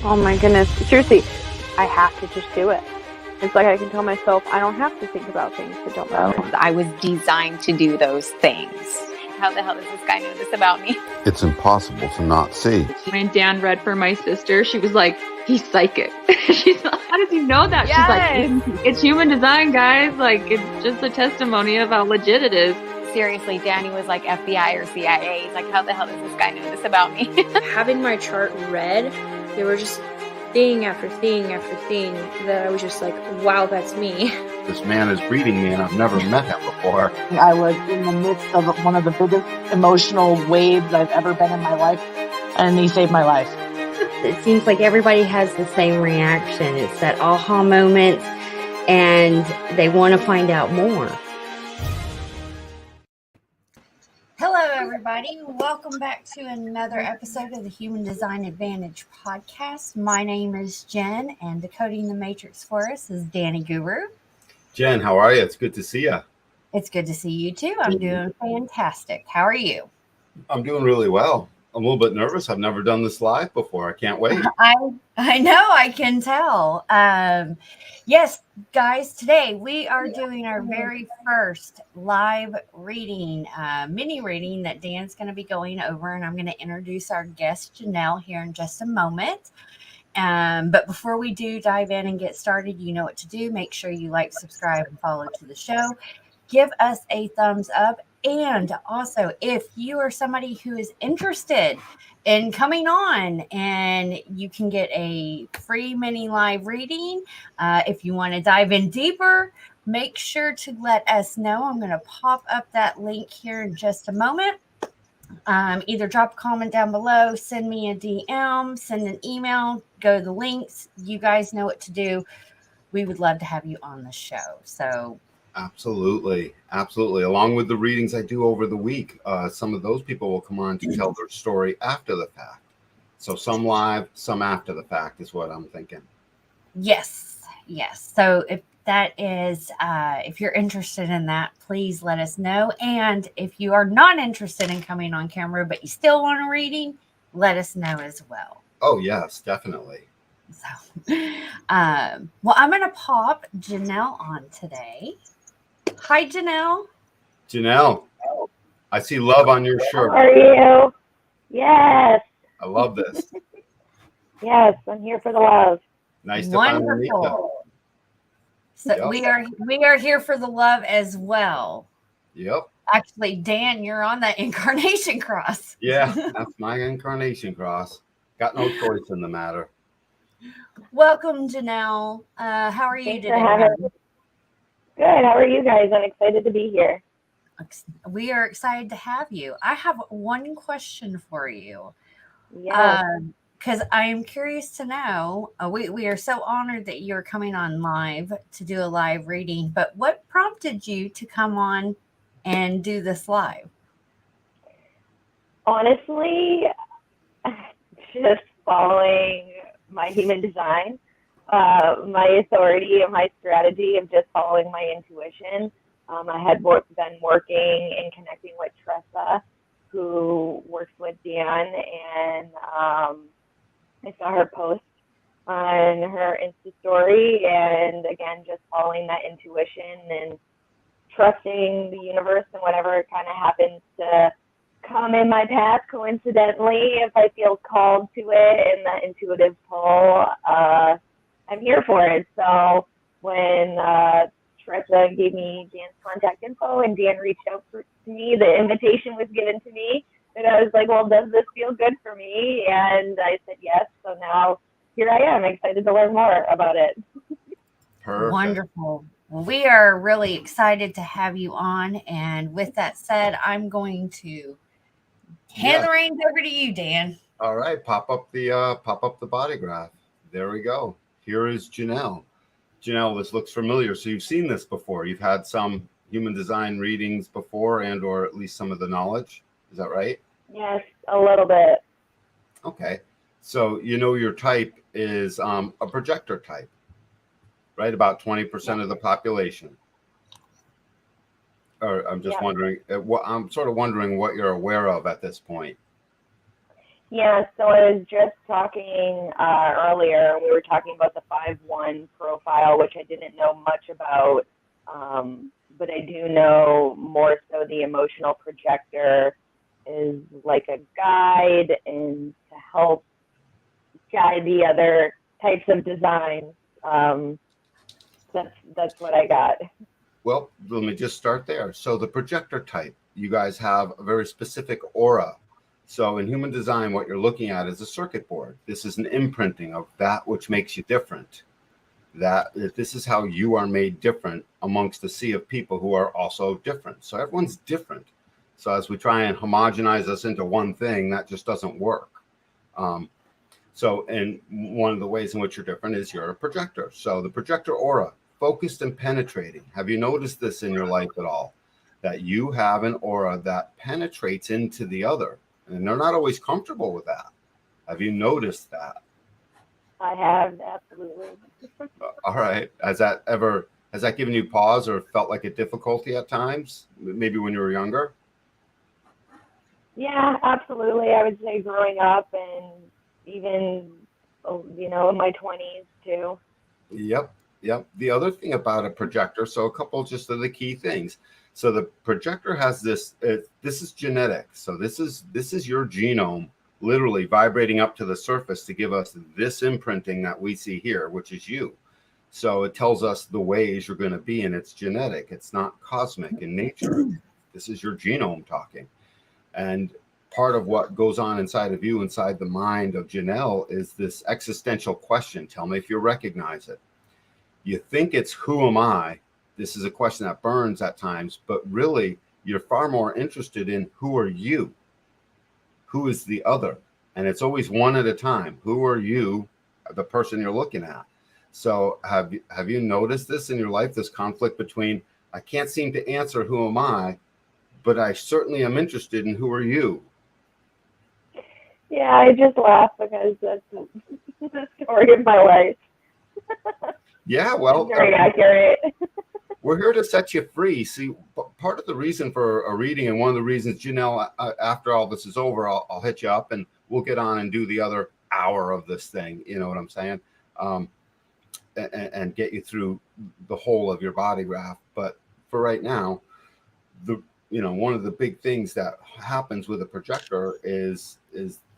Oh my goodness. Seriously, I have to just do it. It's like I can tell myself I don't have to think about things that don't matter. I was designed to do those things. How the hell does this guy know this about me? It's impossible to not see. When Dan read for my sister, she was like, he's psychic. She's like, how did you know that? Yes. She's like, it's human design, guys. Like, it's just a testimony of how legit it is. Seriously, Danny was like FBI or CIA. He's like, how the hell does this guy know this about me? Having my chart read, there were just thing after thing after thing that I was just like, wow, that's me. This man is reading me and I've never met him before. I was in the midst of one of the biggest emotional waves I've ever been in my life, and he saved my life. It seems like everybody has the same reaction. It's that aha moment, and they want to find out more. Hello, everybody. Welcome back to another episode of the Human Design Advantage podcast. My name is Jen, and decoding the matrix for us is Danny Guru. Jen, how are you? It's good to see you. It's good to see you too. I'm doing fantastic. How are you? I'm doing really well. I'm a little bit nervous. I've never done this live before. I can't wait. I know, I can tell. Yes, guys, today we are doing our very first live reading, mini reading that Dan's going to be going over, and I'm going to introduce our guest, Janelle, here in just a moment. But before we do dive in and get started, you know what to do. Make sure you like, subscribe, and follow to the show. Give us a thumbs up. And also, if you are somebody who is interested in coming on, and you can get a free mini live reading, if you want to dive in deeper, make sure to let us know. I'm going to pop up that link here in just a moment. Either drop a comment down below, send me a DM, send an email, go to the links. You guys know what to do. We would love to have you on the show. So Absolutely. Along with the readings I do over the week, some of those people will come on to tell their story after the fact. So some live, some after the fact is what I'm thinking. Yes. So if that is, if you're interested in that, please let us know. And if you are not interested in coming on camera, but you still want a reading, let us know as well. Oh, yes, definitely. So, well, I'm going to pop Janelle on today. Hi, Janelle. Janelle, I see love on your shirt. How are you? Yes. I love this. Yes, I'm here for the love. Nice to finally meet you. Wonderful. So Yep. we are here for the love as well. Yep. Actually, Dan, you're on that incarnation cross. Yeah, that's my incarnation cross. Got no choice in the matter. Welcome, Janelle. How are you Thanks today? for having me. Good. How are you guys? I'm excited to be here. We are excited to have you. I have one question for you. Yeah. Because I am curious to know, we are so honored that you're coming on live to do a live reading, but what prompted you to come on and do this live? Honestly, just following my human design, my authority and my strategy of just following my intuition. I had been working and connecting with Tressa, who works with Dan, and I saw her post on her Insta story, and again, just following that intuition and trusting the universe and whatever kind of happens to come in my path coincidentally. If I feel called to it and that intuitive pull, I'm here for it. So when Tressa gave me Dan's contact info and Dan reached out to me, the invitation was given to me, and I was like, well, does this feel good for me? And I said yes. So now here I am, excited to learn more about it. Perfect. Wonderful. Well, we are really excited to have you on. And with that said, I'm going to hand the reins over to you, Dan. All right, pop up the body graph. There we go. Here is Janelle. Janelle, this looks familiar. So you've seen this before. You've had some human design readings before, and or at least some of the knowledge. Is that right? Yes, a little bit. Okay. So you know your type is a projector type, right? About 20% of the population. Or I'm just wondering, I'm sort of wondering what you're aware of at this point. Yeah, so I was just talking earlier, we were talking about the 5-1 profile, which I didn't know much about, but I do know more so the emotional projector is like a guide and to help guide the other types of designs. That's what I got. Well, let me just start there. So the projector type, you guys have a very specific aura. So in human design, what you're looking at is a circuit board. This is an imprinting of that which makes you different. That this is how you are made different amongst a sea of people who are also different. So everyone's different. So as we try and homogenize us into one thing, that just doesn't work. And one of the ways in which you're different is you're a projector. So the projector aura, focused and penetrating. Have you noticed this in your life at all? That you have an aura that penetrates into the other, and they're not always comfortable with that. Have you noticed that? I have, absolutely. All right. Has that given you pause or felt like a difficulty at times? Maybe when you were younger? Yeah, absolutely. I would say growing up and even, in my 20s too. Yep. The other thing about a projector, so a couple just of the key things. So the projector has this, this is genetic. So this is your genome literally vibrating up to the surface to give us this imprinting that we see here, which is you. So it tells us the ways you're going to be, and it's genetic. It's not cosmic in nature. This is your genome talking. And part of what goes on inside of you, inside the mind of Janelle, is this existential question. Tell me if you recognize it. You think it's who am I? This is a question that burns at times, but really you're far more interested in who are you? Who is the other? And it's always one at a time. Who are you, the person you're looking at? So have you noticed this in your life, this conflict between, I can't seem to answer who am I, but I certainly am interested in who are you? Yeah, I just laugh because that's the story of my life. Yeah, well, very accurate. We're here to set you free. See, part of the reason for a reading, and one of the reasons, Janelle, after all this is over, I'll hit you up and we'll get on and do the other hour of this thing. You know what I'm saying? And get you through the whole of your body graph. But for right now, one of the big things that happens with a projector is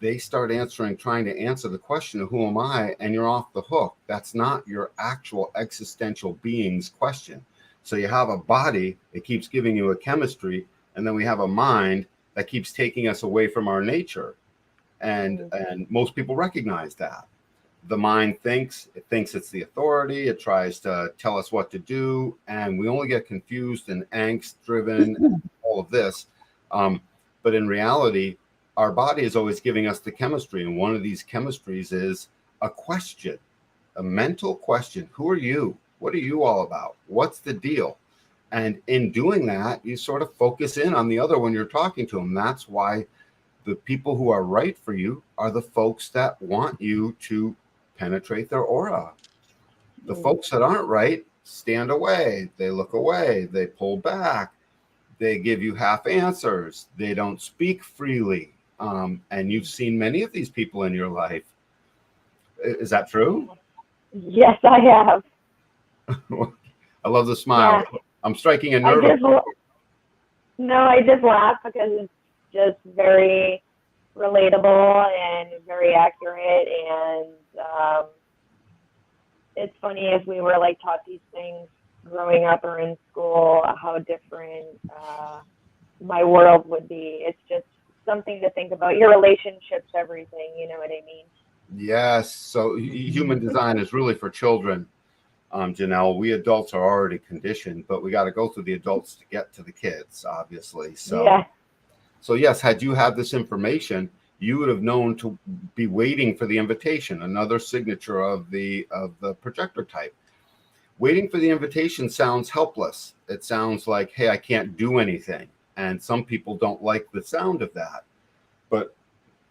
they start trying to answer the question of who am I, and you're off the hook. That's not your actual existential being's question. So you have a body that keeps giving you a chemistry, and then we have a mind that keeps taking us away from our nature. And most people recognize that. The mind thinks it's the authority. It tries to tell us what to do, and we only get confused and angst driven, all of this. But in reality, our body is always giving us the chemistry. And one of these chemistries is a question, a mental question. Who are you? What are you all about? What's the deal? And in doing that, you sort of focus in on the other when you're talking to them. That's why the people who are right for you are the folks that want you to penetrate their aura. The folks that aren't right stand away. They look away. They pull back. They give you half answers. They don't speak freely. And you've seen many of these people in your life. Is that true? Yes, I have. I love the smile. Yeah. I'm striking a nerve. I just laugh because it's just very relatable and very accurate. And it's funny, if we were like taught these things growing up or in school, how different my world would be. It's just something to think about. Your relationships, everything, you know what I mean? Yes. So human design is really for children, Janelle. We adults are already conditioned, but we got to go through the adults to get to the kids, obviously. So, yeah. So yes, had you had this information, you would have known to be waiting for the invitation, another signature of the projector type. Waiting for the invitation sounds helpless. It sounds like, hey, I can't do anything. And some people don't like the sound of that. But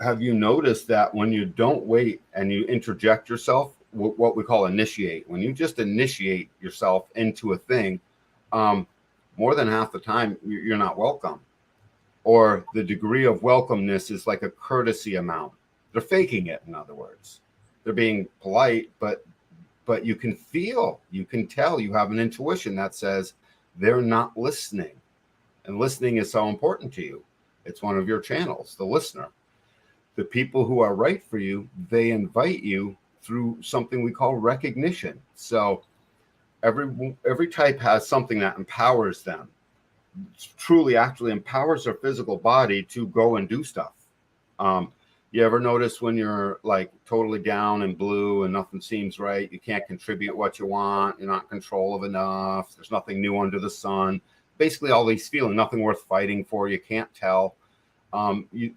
have you noticed that when you don't wait and you interject yourself, what we call initiate, when you just initiate yourself into a thing, more than half the time you're not welcome, or the degree of welcomeness is like a courtesy amount. They're faking it, in other words. They're being polite, but you can feel, you can tell, you have an intuition that says they're not listening. And listening is so important to you. It's one of your channels, the listener. The people who are right for you, they invite you through something we call recognition. So every type has something that empowers them, truly actually empowers their physical body to go and do stuff. You ever notice when you're like totally down and blue and nothing seems right, you can't contribute what you want, you're not in control of enough, there's nothing new under the sun, basically all these feelings, nothing worth fighting for, you can't tell. You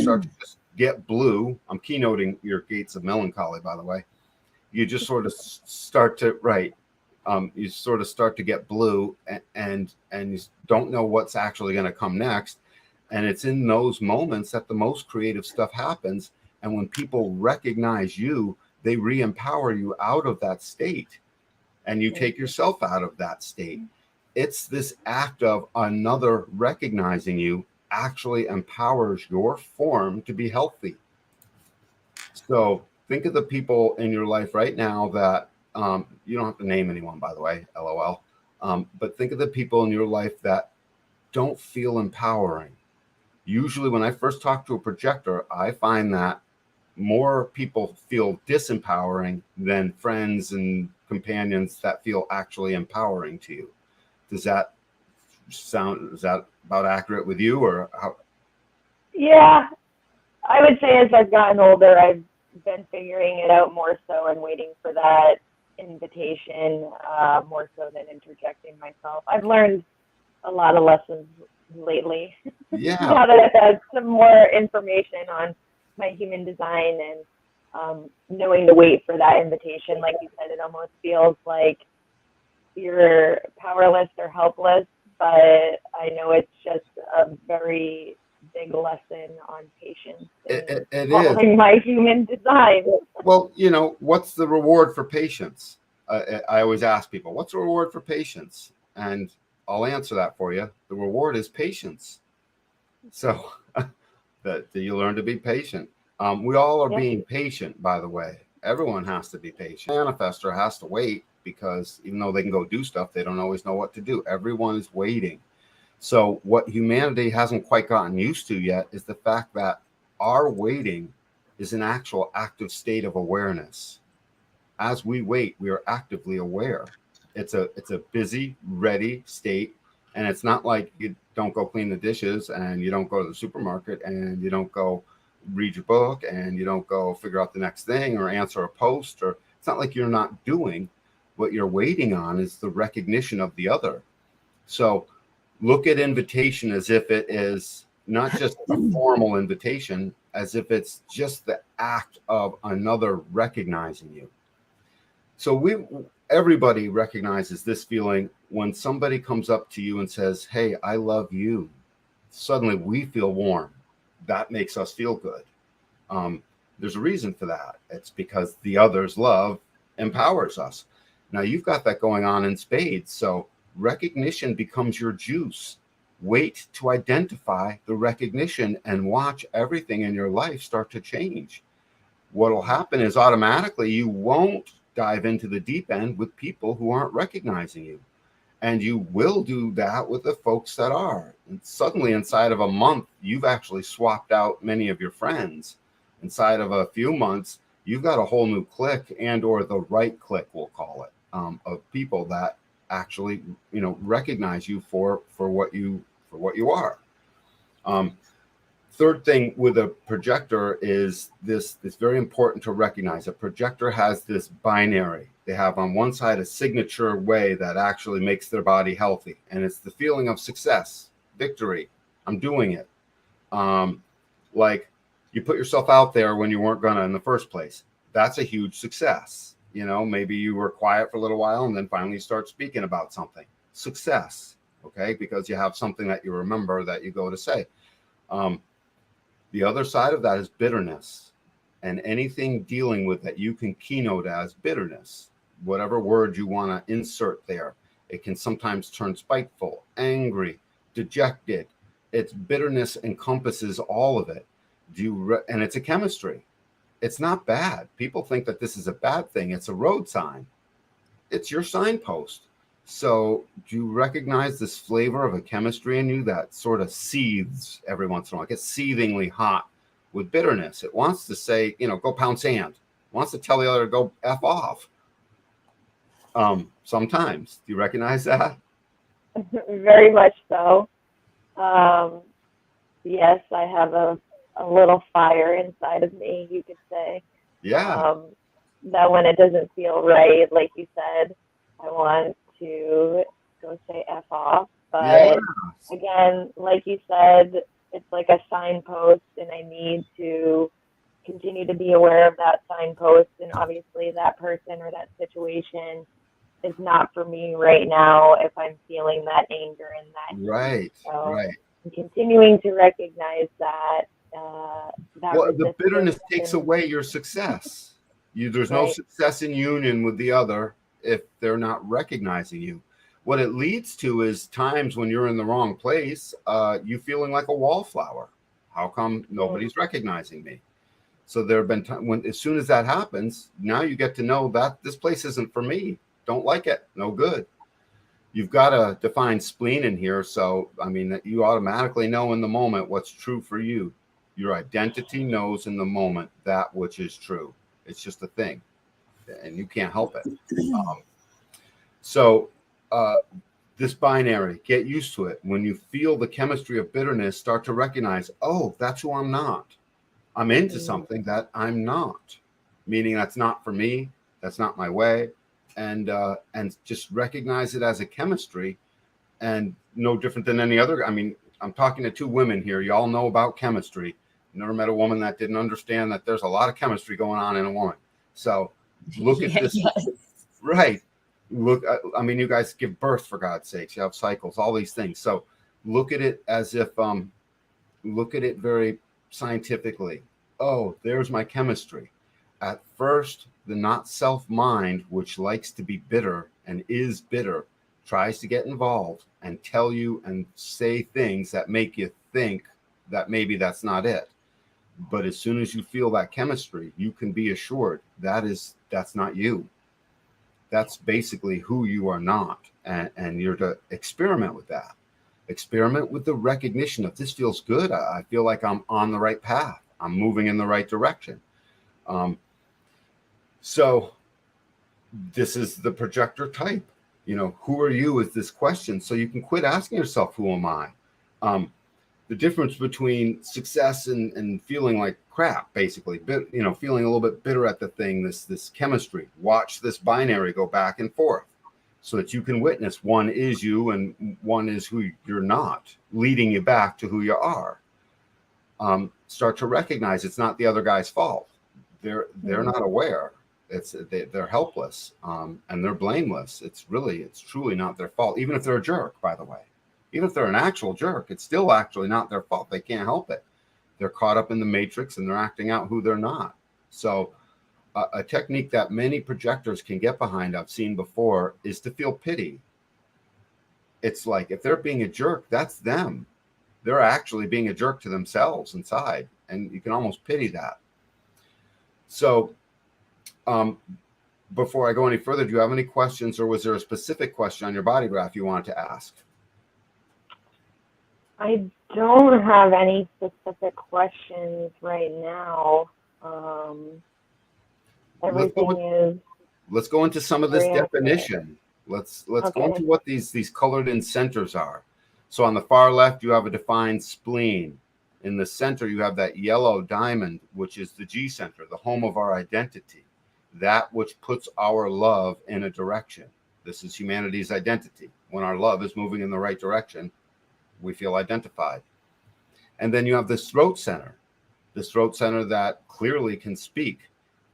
start to just get blue. I'm keynoting your gates of melancholy, by the way. You just sort of start to, you sort of start to get blue, and you don't know what's actually going to come next. And it's in those moments that the most creative stuff happens. And when people recognize you, they re-empower you out of that state, and you take yourself out of that state. It's this act of another recognizing you actually empowers your form to be healthy. So think of the people in your life right now that, you don't have to name anyone, by the way, LOL. But think of the people in your life that don't feel empowering. Usually when I first talk to a projector, I find that more people feel disempowering than friends and companions that feel actually empowering to you. Does that about accurate with you, or how? Yeah, I would say as I've gotten older, I've been figuring it out more so and waiting for that invitation more so than interjecting myself. I've learned a lot of lessons lately. Yeah. Now that I've had some more information on my human design and knowing to wait for that invitation, like you said, it almost feels like you're powerless or helpless, but I know it's just a very big lesson on patience. It following my human design. Well, what's the reward for patience? I always ask people, what's the reward for patience? And I'll answer that for you. The reward is patience. So that you learn to be patient. We all are being patient, by the way. Everyone has to be patient. Manifestor has to wait, because even though they can go do stuff, they don't always know what to do. Everyone is waiting. So what humanity hasn't quite gotten used to yet is the fact that our waiting is an actual active state of awareness. As we wait, we are actively aware. It's a busy, ready state. And it's not like you don't go clean the dishes, and you don't go to the supermarket, and you don't go read your book, and you don't go figure out the next thing or answer a post. Or it's not like you're not doing. What you're waiting on is the recognition of the other. So look at invitation as if it is not just a formal invitation, as if it's just the act of another recognizing you. So everybody recognizes this feeling when somebody comes up to you and says, "Hey, I love you." Suddenly we feel warm. That makes us feel good. There's a reason for that. It's because the other's love empowers us. Now you've got that going on in spades. So recognition becomes your juice. Wait to identify the recognition and watch everything in your life start to change. What'll happen is automatically you won't dive into the deep end with people who aren't recognizing you. And you will do that with the folks that are. And suddenly inside of a month, you've actually swapped out many of your friends. Inside of a few months, you've got a whole new clique, and or the right clique, we'll call it, of people that actually, recognize you for what you are. Third thing with a projector is this very important to recognize. A projector has this binary. They have on one side a signature way that actually makes their body healthy. And it's the feeling of success, victory. I'm doing it. Like you put yourself out there when you weren't gonna in the first place. That's a huge success. Maybe you were quiet for a little while and then finally you start speaking about something. Success, okay? Because you have something that you remember that you go to say. The other side of that is bitterness, and anything dealing with that you can keynote as bitterness, whatever word you want to insert there. It can sometimes turn spiteful, angry, dejected. Its bitterness encompasses all of it. And it's a chemistry. It's not bad. People think that this is a bad thing. It's a road sign. It's your signpost. So do you recognize this flavor of a chemistry in you that sort of seethes every once in a while? It gets seethingly hot with bitterness. It wants to say, go pound sand. It wants to tell the other to go F off. Sometimes. Do you recognize that? Very much so. Yes, I have a little fire inside of me, you could say. Yeah. That when it doesn't feel right, like you said, I want to go say F off. But again, like you said, it's like a signpost, and I need to continue to be aware of that signpost. And obviously, that person or that situation is not for me right now if I'm feeling that anger and that. Right. So right. I'm continuing to recognize that. Well, the bitterness takes away your success. There's no success in union with the other if they're not recognizing you. What it leads to is times when you're in the wrong place, you feeling like a wallflower. How come nobody's recognizing me? So there have been times when, as soon as that happens, now you get to know that this place isn't for me. Don't like it. No good. You've got to define spleen in here. So, I mean, that you automatically know in the moment what's true for you. Your identity knows in the moment that which is true. It's just a thing, and you can't help it. So this binary, get used to it. When you feel the chemistry of bitterness, start to recognize, oh, that's who I'm not. I'm into something that I'm not, meaning that's not for me. That's not my way. And just recognize it as a chemistry, and no different than any other. I mean, I'm talking to two women here. You all know about chemistry. Never met a woman that didn't understand that there's a lot of chemistry going on in a woman. So look at this. Yes. Right. Look, I mean, you guys give birth, for God's sakes. You have cycles, all these things. So look at it as if, look at it very scientifically. Oh, there's my chemistry. At first, the not self mind, which likes to be bitter and is bitter, tries to get involved and tell you and say things that make you think that maybe that's not it. But as soon as you feel that chemistry, you can be assured that's not you. That's basically who you are not. And you're to experiment with that. Experiment with the recognition of this feels good. I feel like I'm on the right path. I'm moving in the right direction. So this is the projector type. Who are you is this question. So you can quit asking yourself, who am I? The difference between success and feeling like crap, basically, feeling a little bit bitter at the thing, this chemistry. Watch this binary go back and forth so that you can witness one is you and one is who you're not, leading you back to who you are. Start to recognize it's not the other guy's fault. They're not aware. They're helpless, and they're blameless. It's truly not their fault, even if they're a jerk, by the way. Even if they're an actual jerk, it's still actually not their fault. They can't help it. They're caught up in the matrix and they're acting out who they're not. So a technique that many projectors can get behind, I've seen before, is to feel pity. It's like if they're being a jerk, that's them. They're actually being a jerk to themselves inside, and you can almost pity that. So before I go any further, do you have any questions, or was there a specific question on your body graph you wanted to ask? I don't have any specific questions right now. Let's go into some of this definition. Let's go into what these colored in centers are. So on the far left, you have a defined spleen. In the center, you have that yellow diamond, which is the G center, the home of our identity, that which puts our love in a direction. This is humanity's identity. When our love is moving in the right direction, we feel identified. And then you have this throat center that clearly can speak.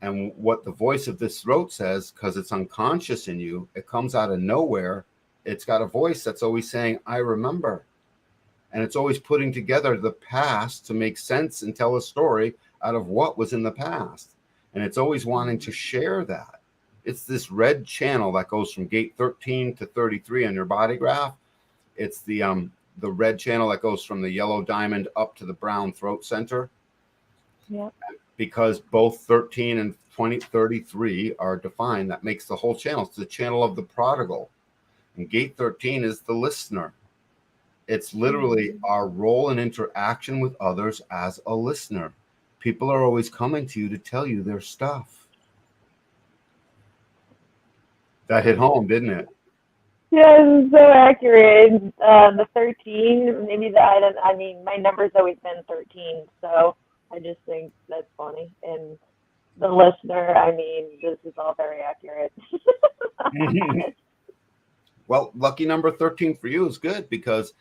And what the voice of this throat says, because it's unconscious in you, it comes out of nowhere. It's got a voice that's always saying, I remember. And it's always putting together the past to make sense and tell a story out of what was in the past. And it's always wanting to share that. It's this red channel that goes from gate 13 to 33 on your body graph. It's the red channel that goes from the yellow diamond up to the brown throat center. Yeah. because both 13 and 33 are defined. That makes the whole channel. It's the channel of the prodigal. And gate 13 is the listener. It's literally our role and interaction with others as a listener. People are always coming to you to tell you their stuff. That hit home, didn't it? Yeah, it's so accurate. The 13, maybe that, I mean, my number's always been 13, so I just think that's funny. And the listener, I mean, this is all very accurate. Well, lucky number 13 for you is good, because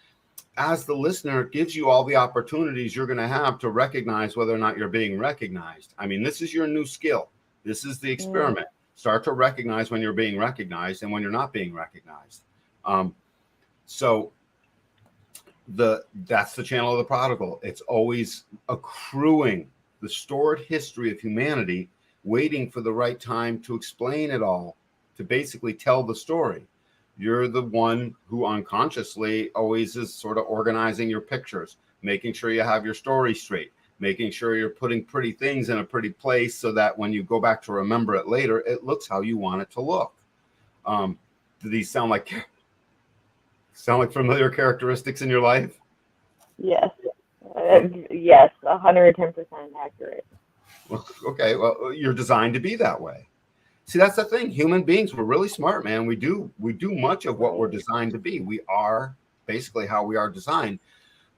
as the listener, it gives you all the opportunities you're going to have to recognize whether or not you're being recognized. I mean, this is your new skill. This is the experiment. Start to recognize when you're being recognized and when you're not being recognized. So that's the channel of the prodigal. It's always accruing the stored history of humanity, waiting for the right time to explain it all, to basically tell the story. You're the one who unconsciously always is sort of organizing your pictures, making sure you have your story straight, making sure you're putting pretty things in a pretty place so that when you go back to remember it later, it looks how you want it to look. Do these sound like familiar characteristics in your life? Yes. Yes, 110% accurate. Okay, well, you're designed to be that way. See, that's the thing. Human beings, we're really smart, man. We do much of what we're designed to be. We are basically how we are designed.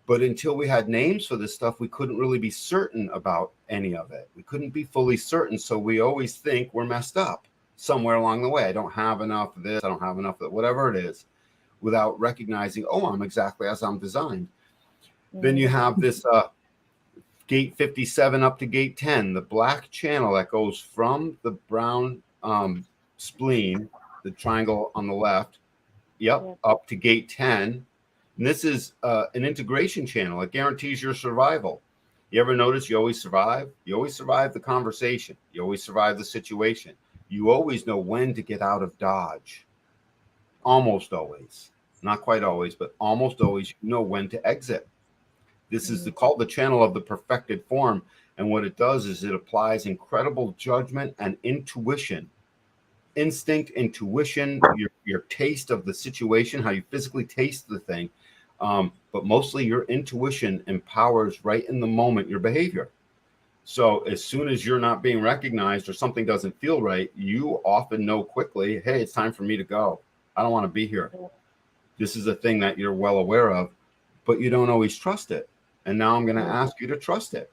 But until we had names for this stuff, we couldn't really be certain about any of it. We couldn't be fully certain. So we always think we're messed up somewhere along the way. I don't have enough of this. I don't have enough of that, whatever it is, without recognizing, oh, I'm exactly as I'm designed. Then you have this gate 57 up to gate 10, the black channel that goes from the brown spleen, the triangle on the left, up to gate 10. And this is an integration channel. It guarantees your survival. You ever notice you always survive? You always survive the conversation. You always survive the situation. You always know when to get out of Dodge. Almost always. Not quite always, but almost always you know when to exit. This is called the channel of the perfected form. And what it does is it applies incredible judgment and intuition. Instinct, intuition, your taste of the situation, how you physically taste the thing. But mostly your intuition empowers right in the moment your behavior. So as soon as you're not being recognized or something doesn't feel right, you often know quickly, hey, it's time for me to go. I don't want to be here. This is a thing that you're well aware of, but you don't always trust it. And now I'm going to ask you to trust it.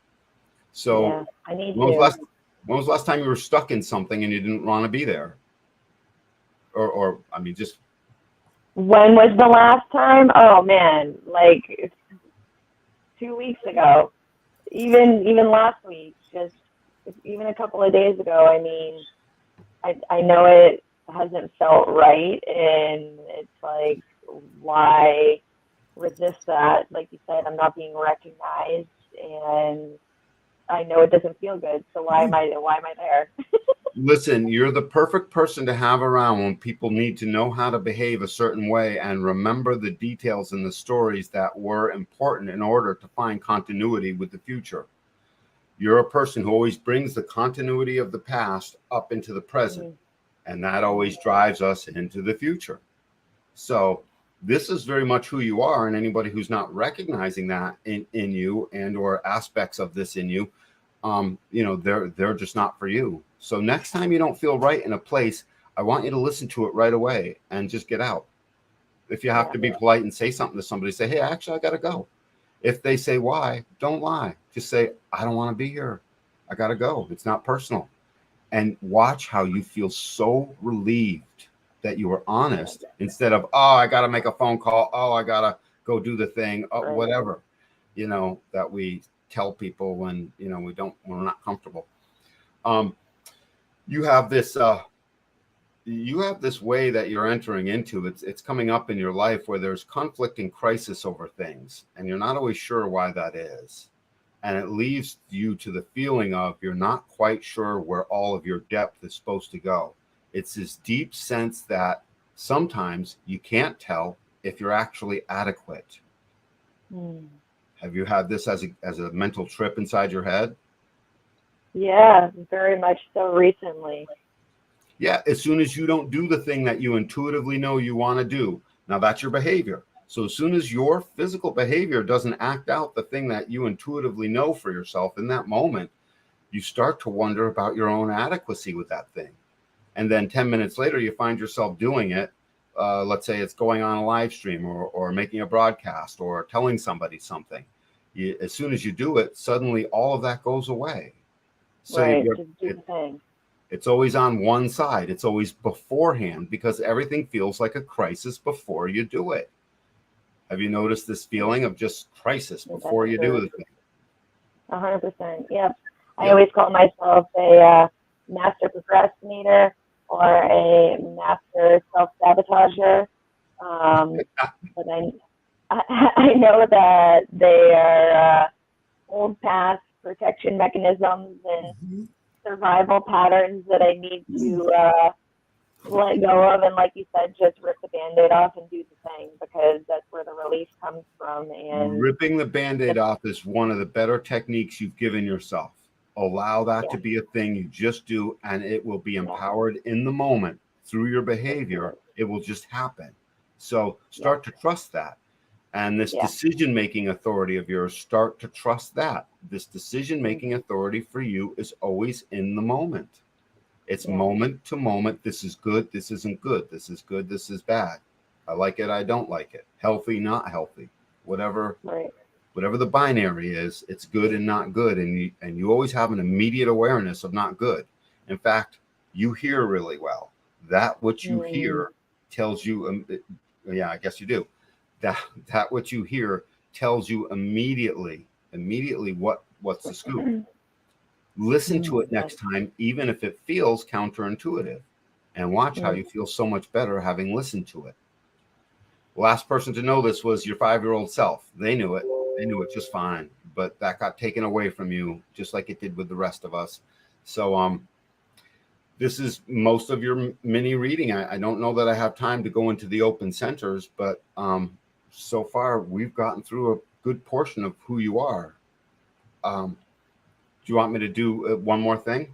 So I need when was the last time you were stuck in something and you didn't want to be there? Or I mean, just when was the last time? Oh man, like 2 weeks ago, even last week, just even a couple of days ago. I mean, I know it hasn't felt right, and it's like, why resist that? Like you said, I'm not being recognized, and I know it doesn't feel good. So why am I there? Listen, you're the perfect person to have around when people need to know how to behave a certain way and remember the details in the stories that were important in order to find continuity with the future. You're a person who always brings the continuity of the past up into the present, and that always drives us into the future. So this is very much who you are, and anybody who's not recognizing that in you and or aspects of this in you, they're just not for you. So next time you don't feel right in a place, I want you to listen to it right away and just get out. If you have to be polite and say something to somebody, say, hey, actually, I got to go. If they say why, don't lie. Just say, I don't want to be here. I got to go. It's not personal. And watch how you feel so relieved that you were honest instead of, oh, I got to make a phone call. Oh, I got to go do the thing, whatever, that we tell people when, we're not comfortable. You have this way that you're entering into. It's coming up in your life where there's conflict and crisis over things, and you're not always sure why that is. And it leaves you to the feeling of you're not quite sure where all of your depth is supposed to go. It's this deep sense that sometimes you can't tell if you're actually adequate. Have you had this as a mental trip inside your head? Yeah, very much so recently. Yeah, as soon as you don't do the thing that you intuitively know you want to do, now that's your behavior. So as soon as your physical behavior doesn't act out the thing that you intuitively know for yourself in that moment, you start to wonder about your own adequacy with that thing. And then 10 minutes later, you find yourself doing it. Let's say it's going on a live stream or making a broadcast or telling somebody something. As soon as you do it, suddenly all of that goes away. So Right, just do the thing. it's always on one side. It's always beforehand because everything feels like a crisis before you do it. Have you noticed this feeling of just crisis before you do the thing? 100%. Yep. I Yep. always call myself a master procrastinator or a master self-sabotager. But I know that they are old past protection mechanisms and survival patterns that I need to let go of. And like you said, just rip the Band-Aid off and do the thing, because that's where the relief comes from. And ripping the Band-Aid off is one of the better techniques you've given yourself. Allow that to be a thing you just do, and it will be empowered in the moment through your behavior. It will just happen. So start to trust that. And this decision-making authority of yours, start to trust that. This decision-making authority for you is always in the moment. It's moment to moment. This is good. This isn't good. This is good. This is bad. I like it. I don't like it. Healthy, not healthy. Whatever the binary is, it's good and not good. And you always have an immediate awareness of not good. In fact, you hear really well. That what you hear tells you, I guess you do. That what you hear tells you immediately what's the scoop. Listen to it next time, even if it feels counterintuitive, and watch how you feel so much better having listened to it. Last person to know this was your 5-year-old self. They knew it. They knew it just fine, but that got taken away from you, just like it did with the rest of us. So this is most of your mini reading. I don't know that I have time to go into the open centers, but so far we've gotten through a good portion of who you are. Do you want me to do one more thing?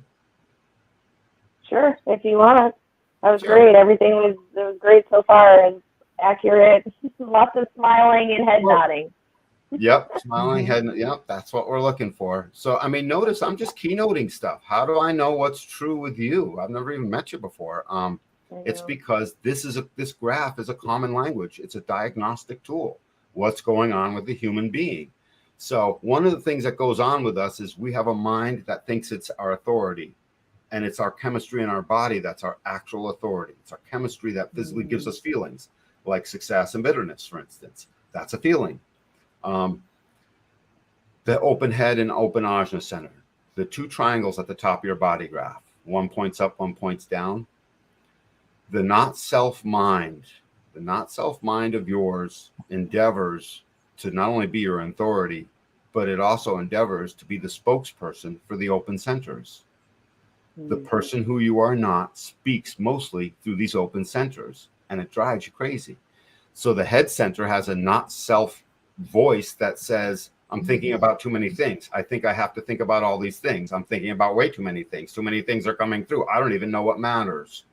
Sure, if you want. That was great. Everything was great so far and accurate. Lots of smiling and head nodding. Yep, smiling head. Yep, that's what we're looking for. So, I mean, notice I'm just keynoting stuff. How do I know what's true with you? I've never even met you before. It's because this graph is a common language. It's a diagnostic tool. What's going on with the human being? So one of the things that goes on with us is we have a mind that thinks it's our authority, and it's our chemistry in our body that's our actual authority. It's our chemistry that physically gives us feelings, like success and bitterness, for instance. That's a feeling. The open head and open ajna center, the two triangles at the top of your body graph, one points up, one points down. The not self mind of yours endeavors to not only be your authority, but it also endeavors to be the spokesperson for the open centers. The person who you are not speaks mostly through these open centers, and it drives you crazy. So the head center has a not self voice that says, I'm thinking about too many things. I think I have to think about all these things. I'm thinking about way too many things. Too many things are coming through. I don't even know what matters.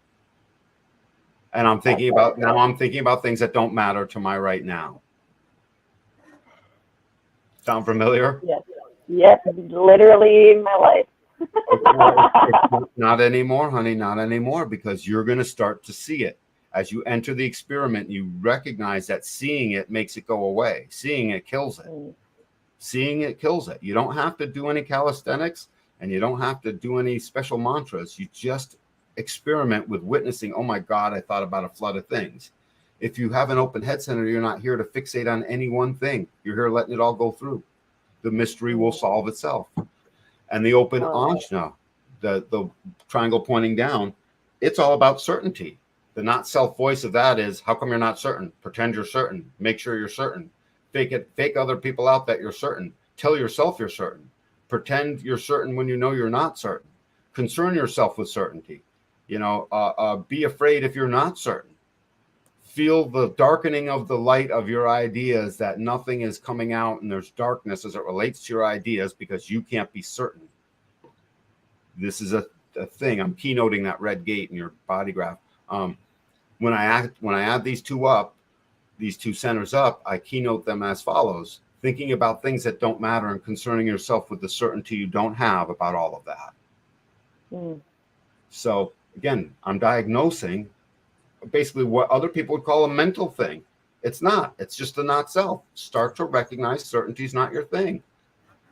And I'm thinking about things that don't matter to my right now. Sound familiar? Yes, literally my life. Not anymore, honey, not anymore, because you're going to start to see it. As you enter the experiment, you recognize that seeing it makes it go away. Seeing it kills it. Seeing it kills it. You don't have to do any calisthenics, and you don't have to do any special mantras. You just experiment with witnessing, oh my God, I thought about a flood of things. If you have an open head center, you're not here to fixate on any one thing. You're here letting it all go through. The mystery will solve itself. And the open ajna, the triangle pointing down, it's all about certainty. The not self voice of that is, how come you're not certain? Pretend you're certain. Make sure you're certain. Fake other people out that you're certain. Tell yourself you're certain. Pretend you're certain when you know you're not certain. Concern yourself with certainty. Be afraid if you're not certain. Feel the darkening of the light of your ideas, that nothing is coming out and there's darkness as it relates to your ideas because you can't be certain. This is a thing. I'm keynoting that red gate in your body graph. When I add these two centers up, I keynote them as follows: thinking about things that don't matter and concerning yourself with the certainty you don't have about all of that. So again, I'm diagnosing basically what other people would call a mental thing. It's not. It's just a not self. Start to recognize certainty is not your thing.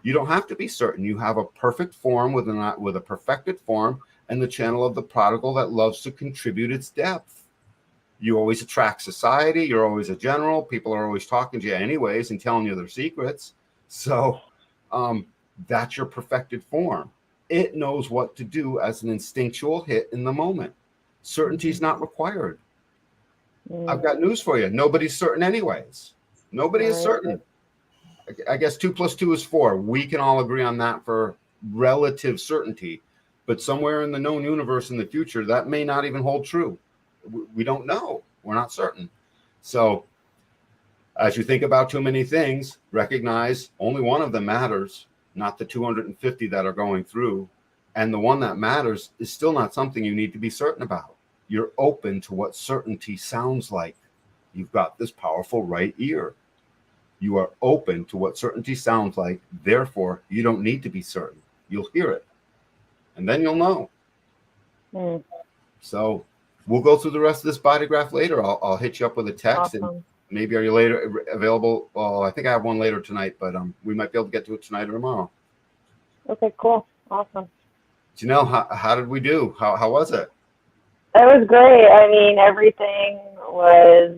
You don't have to be certain. You have a perfect form with a perfected form and the channel of the prodigal that loves to contribute its depth. You always attract society. You're always a general. People are always talking to you anyways and telling you their secrets. So that's your perfected form. It knows what to do as an instinctual hit in the moment. Certainty is not required. I've got news for you. Nobody's certain anyways. Nobody is certain. I guess 2 + 2 is 4. We can all agree on that for relative certainty. But somewhere in the known universe in the future, that may not even hold true. We don't know. We're not certain. So as you think about too many things, recognize only one of them matters, not the 250 that are going through. And the one that matters is still not something you need to be certain about. You're open to what certainty sounds like. You've got this powerful right ear. You are open to what certainty sounds like. Therefore, you don't need to be certain. You'll hear it. And then you'll know. So we'll go through the rest of this body graph later. I'll hit you up with a text. Awesome. And maybe are you later available? Oh, I think I have one later tonight, but we might be able to get to it tonight or tomorrow. Okay, cool. Awesome. Janelle, how did we do? How was it? That was great. I mean, everything was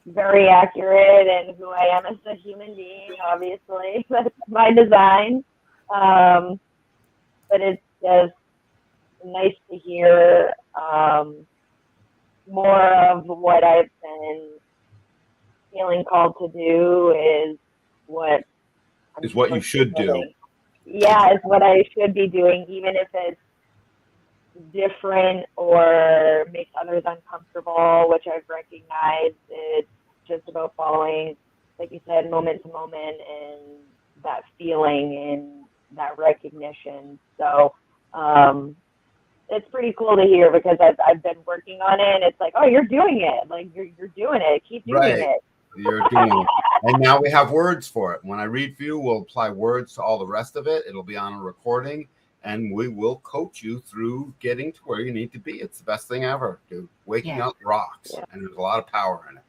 very accurate in who I am as a human being, obviously. That's my design. But it's just nice to hear more of what I've been feeling called to do is what you should do. Yeah, it's what I should be doing, even if it's different or makes others uncomfortable, which I've recognized. It's just about following, like you said, moment to moment and that feeling and that recognition. So it's pretty cool to hear because I've been working on it and it's like, oh, you're doing it. Like you're doing it. Keep doing it. You're doing it. And now we have words for it. When I read for you, we'll apply words to all the rest of it. It'll be on a recording. And we will coach you through getting to where you need to be. It's the best thing ever, dude. Waking up rocks. Yeah. And there's a lot of power in it.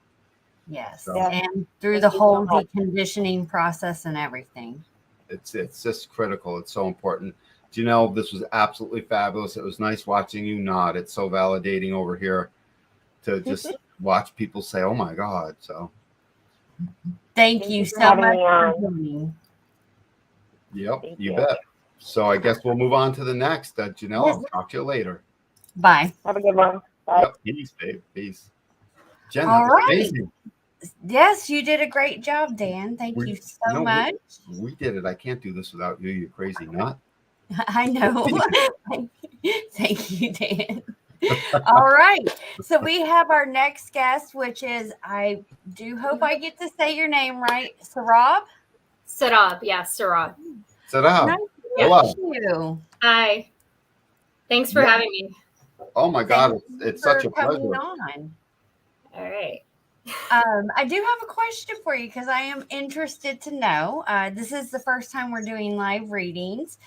Yes. So, and through the whole deconditioning process and everything. It's just critical. It's so important. Janelle, this was absolutely fabulous. It was nice watching you nod. It's so validating over here to just watch people say, oh, my God. So thank you so much for joining. Yep, you bet. So I guess we'll move on to the next. Janelle, I'll talk to you later. Bye. Have a good one. Bye. Yep. Peace, babe. Peace. Jen, all right. Amazing. Yes, you did a great job, Dan. Thank you so much. We did it. I can't do this without you, you crazy nut. I know. Thank you, Dan. All right. So we have our next guest, which is, I do hope I get to say your name right, Sarab? Sarab, yeah, Sarab. Sarab. Nice. Hello. You. Hi. Thanks for having me. Oh my God, it's such a pleasure. On. All right. I do have a question for you because I am interested to know. This is the first time we're doing live readings.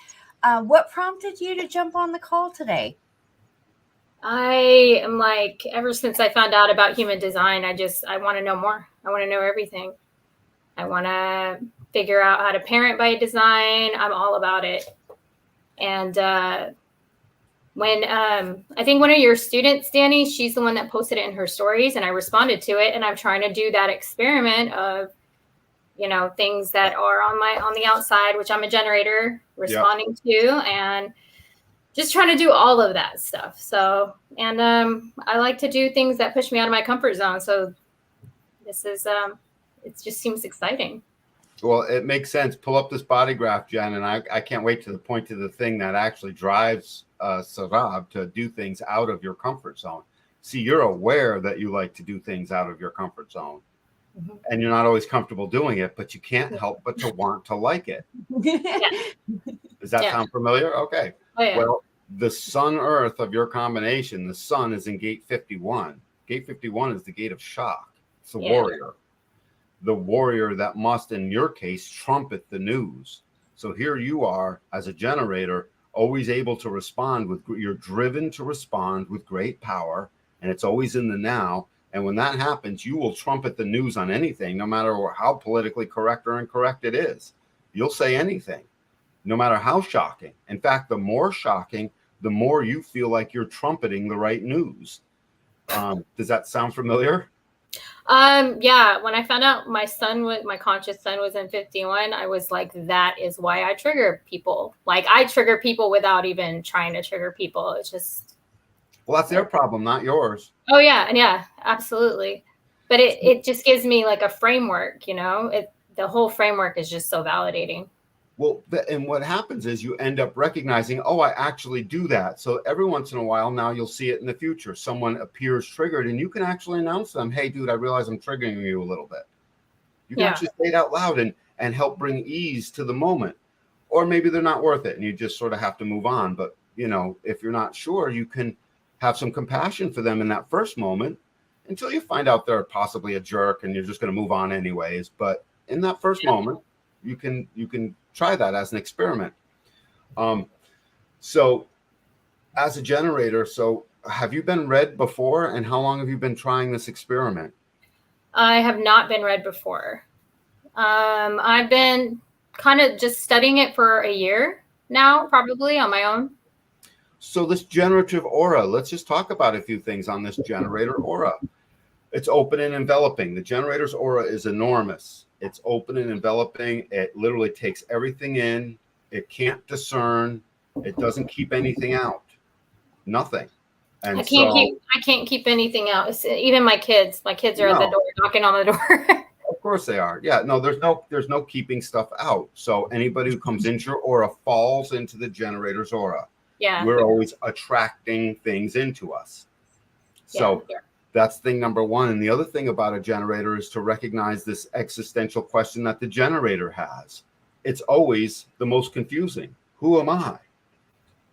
What prompted you to jump on the call today? I am ever since I found out about human design, I want to know more. I want to know everything. I want to figure out how to parent by design. I'm all about it. And when I think one of your students, Danny, she's the one that posted it in her stories and I responded to it. And I'm trying to do that experiment of, things that are on the outside, which I'm a generator responding to, and just trying to do all of that stuff. So, and I like to do things that push me out of my comfort zone. So this is, it just seems exciting. Well, it makes sense. Pull up this body graph, Jen, and I can't wait to point to the thing that actually drives Sarab to do things out of your comfort zone. See, you're aware that you like to do things out of your comfort zone, and you're not always comfortable doing it, but you can't help but to want to like it. Does that sound familiar? Okay. Oh, yeah. Well, the sun earth of your combination, the sun is in gate 51. Gate 51 is the gate of shock. It's the warrior. The warrior that must, in your case, trumpet the news. So here you are as a generator, always able to respond you're driven to respond with great power, and it's always in the now. And when that happens, you will trumpet the news on anything, no matter how politically correct or incorrect it is. You'll say anything, no matter how shocking. In fact, the more shocking, the more you feel like you're trumpeting the right news. Does that sound familiar? Yeah. When I found out my conscious son was in 51, I was like, that is why I trigger people. Like, I trigger people without even trying to trigger people. It's just. Well, that's their problem, not yours. Oh, yeah. And yeah, absolutely. But it just gives me like a framework, you know, the whole framework is just so validating. Well, and what happens is you end up recognizing, oh, I actually do that. So every once in a while, now you'll see it in the future. Someone appears triggered and you can actually announce to them, hey, dude, I realize I'm triggering you a little bit. You can actually say it out loud and help bring ease to the moment. Or maybe they're not worth it and you just sort of have to move on. But, you know, if you're not sure, you can have some compassion for them in that first moment until you find out they're possibly a jerk and you're just going to move on anyways. But in that first moment, you can try that as an experiment. So as a generator, so have you been read before, and how long have you been trying this experiment? I have not been read before. I've been kind of just studying it for a year now, probably on my own. So this generative aura, let's just talk about a few things on this generator aura. It's open and enveloping. The generator's aura is enormous. It's open and enveloping. It literally takes everything in. It can't discern. It doesn't keep anything out. Nothing. And I can't keep anything out. Even my kids. My kids are at the door, knocking on the door. Of course they are. Yeah, no, there's no keeping stuff out. So anybody who comes into your aura falls into the generator's aura. Yeah. We're always attracting things into us. So that's thing number one. And the other thing about a generator is to recognize this existential question that the generator has. It's always the most confusing. Who am I?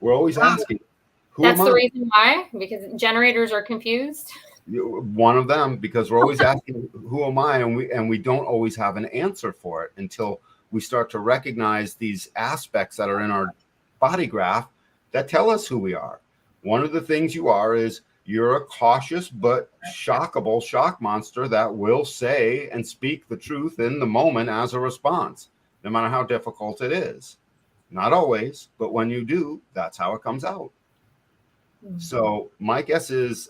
We're always asking, who am I? That's the reason why? Because generators are confused? One of them, because we're always asking, who am I? And we don't always have an answer for it until we start to recognize these aspects that are in our body graph that tell us who we are. One of the things you are is you're a cautious but shockable shock monster that will say and speak the truth in the moment as a response, no matter how difficult it is. Not always, but when you do, that's how it comes out. Mm-hmm. So my guess is,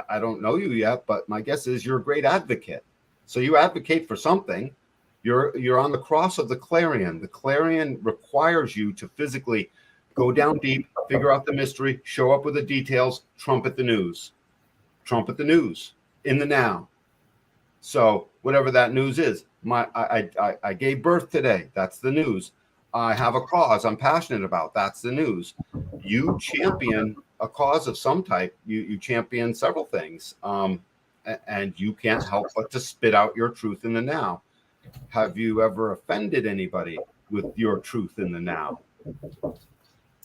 I don't know you yet, but my guess is you're a great advocate. So you advocate for something. You're on the cross of the clarion. The clarion requires you to physically go down deep, figure out the mystery, show up with the details, trumpet the news. Trumpet the news in the now. So whatever that news is, I gave birth today. That's the news. I have a cause I'm passionate about. That's the news. You champion a cause of some type. You champion several things. And you can't help but to spit out your truth in the now. Have you ever offended anybody with your truth in the now?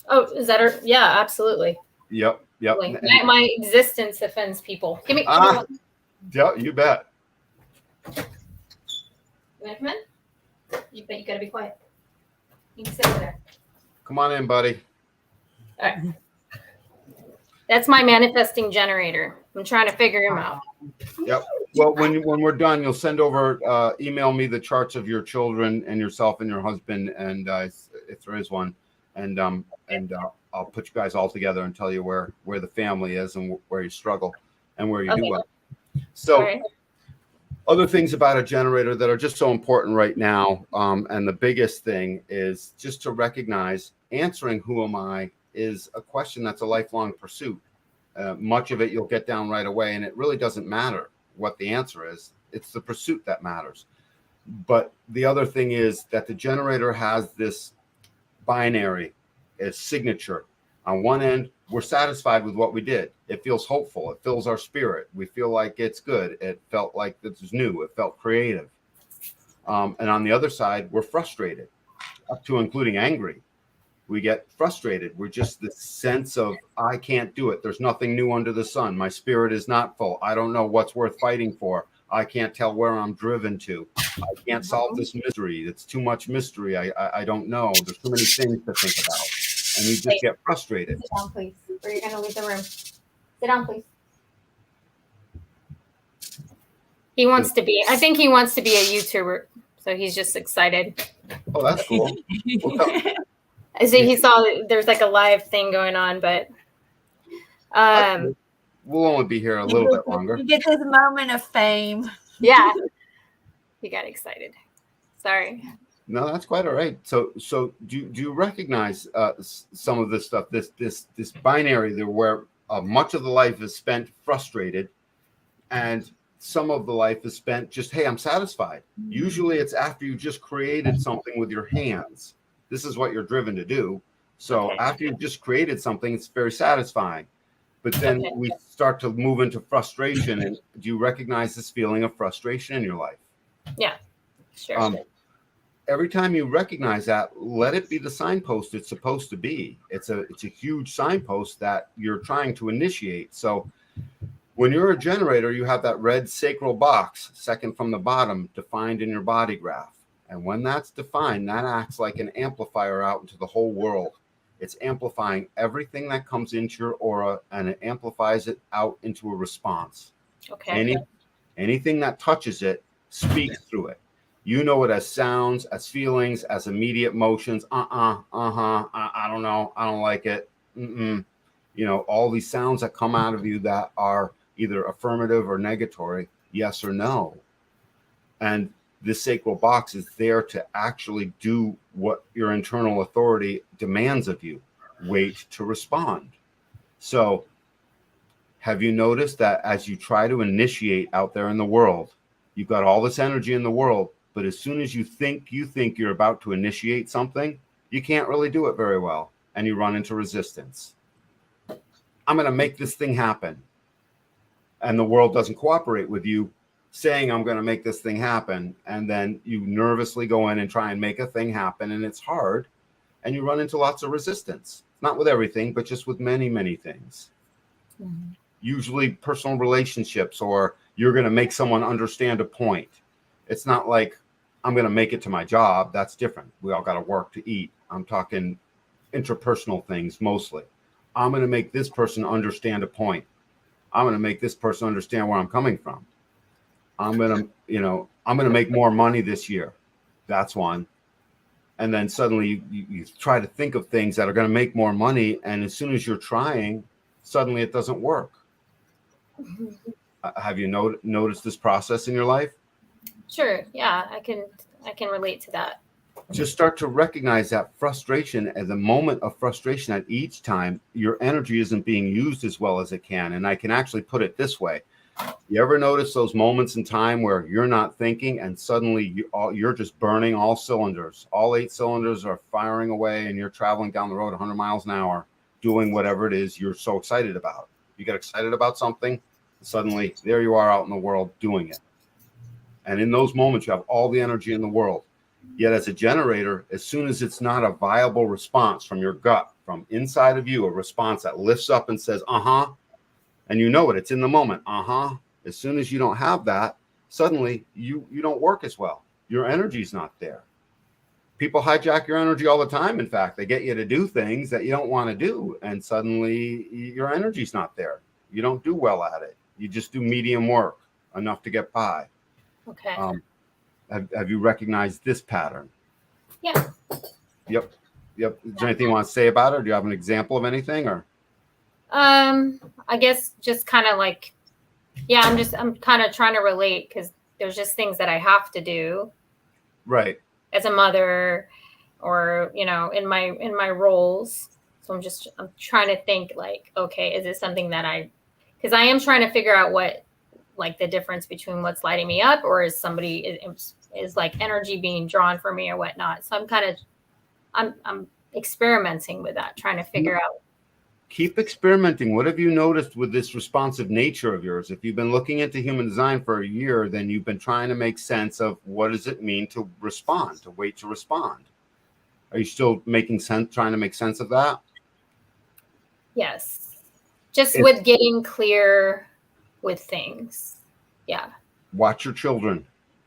Oh, is that yeah, absolutely. Yep. My existence offends people. Give me. Yeah, you bet. You want to come in? But you gotta be quiet. You can sit over there. Come on in, buddy. All right. That's my manifesting generator. I'm trying to figure him out. Yep. Well, when we're done, you'll send over, email me the charts of your children and yourself and your husband, and if there is one, and I'll put you guys all together and tell you where the family is and where you struggle and where you do well. So other things about a generator that are just so important right now, and the biggest thing is just to recognize answering who am I is a question that's a lifelong pursuit. Much of it you'll get down right away, and it really doesn't matter what the answer is. It's the pursuit that matters. But the other thing is that the generator has this binary signature. On one end, we're satisfied with what we did. It feels hopeful. It fills our spirit. We feel like it's good. It felt like this was new. It felt creative. And on the other side, we're frustrated, up to including angry. We get frustrated. We're just this sense of, I can't do it. There's nothing new under the sun. My spirit is not full. I don't know what's worth fighting for. I can't tell where I'm driven to. I can't solve this mystery. It's too much mystery. I don't know. There's too many things to think about. And you just get frustrated. Sit down, please. Or you're going to leave the room. Sit down, please. He wants to be, I think he wants to be a YouTuber. So he's just excited. Oh, that's cool. So he saw there's like a live thing going on, but we'll only be here a little bit longer. You get this moment of fame. Yeah, he got excited. Sorry. No, that's quite all right. So do you recognize some of this stuff? This binary there, where much of the life is spent frustrated, and some of the life is spent just, hey, I'm satisfied. Usually, it's after you just created something with your hands. This is what you're driven to do. So after you've just created something, it's very satisfying. But then we start to move into frustration. And do you recognize this feeling of frustration in your life? Yeah, sure. Every time you recognize that, let it be the signpost it's supposed to be. It's a huge signpost that you're trying to initiate. So when you're a generator, you have that red sacral box, second from the bottom, defined in your body graph. And when that's defined, that acts like an amplifier out into the whole world. It's amplifying everything that comes into your aura, and it amplifies it out into a response. Okay. Anything that touches it speaks through it. You know it as sounds, as feelings, as immediate motions. I don't know. I don't like it. You know, all these sounds that come out of you that are either affirmative or negatory, yes or no. And this sacral box is there to actually do what your internal authority demands of you. Wait to respond. So have you noticed that as you try to initiate out there in the world, you've got all this energy in the world, but as soon as you think you're about to initiate something, you can't really do it very well, and you run into resistance. I'm going to make this thing happen. And the world doesn't cooperate with you saying, I'm going to make this thing happen. And then you nervously go in and try and make a thing happen, and it's hard, and you run into lots of resistance. Not with everything, but just with many, many things. Mm-hmm. Usually personal relationships, or you're going to make someone understand a point. It's not like I'm going to make it to my job. That's different. We all got to work to eat. I'm talking interpersonal things mostly. I'm going to make this person understand a point. I'm going to make this person understand where I'm coming from. I'm going to make more money this year. That's one. And then suddenly you try to think of things that are going to make more money. And as soon as you're trying, suddenly it doesn't work. Mm-hmm. Have you noticed this process in your life? Sure. Yeah, I can relate to that. Just start to recognize that frustration as a moment of frustration at each time your energy isn't being used as well as it can. And I can actually put it this way. You ever notice those moments in time where you're not thinking and suddenly you're just burning all cylinders? All 8 cylinders are firing away and you're traveling down the road 100 miles an hour, doing whatever it is you're so excited about. You get excited about something, suddenly there you are out in the world doing it. And in those moments, you have all the energy in the world. Yet as a generator, as soon as it's not a viable response from your gut, from inside of you, a response that lifts up and says, and you know it, it's in the moment, as soon as you don't have that, suddenly you don't work as well. Your energy's not there. People hijack your energy all the time. In fact, they get you to do things that you don't want to do, and suddenly your energy's not there. You don't do well at it. You just do medium work, enough to get by. Okay. Have you recognized this pattern? Yeah. Yep. Is there anything you want to say about it? Do you have an example of anything, or? I guess just kind of like, yeah, I'm kind of trying to relate because there's just things that I have to do. Right. As a mother, or, in my roles. So I'm trying to think like, okay, is it something that because I am trying to figure out what, like the difference between what's lighting me up, or is somebody is like energy being drawn for me or whatnot. So I'm experimenting with that, trying to figure out. Keep experimenting. What have you noticed with this responsive nature of yours? If you've been looking into human design for a year, then you've been trying to make sense of what does it mean to respond, to wait to respond. Are you still making sense, trying to make sense of that? Yes. Just with getting clear with things. Yeah. Watch your children.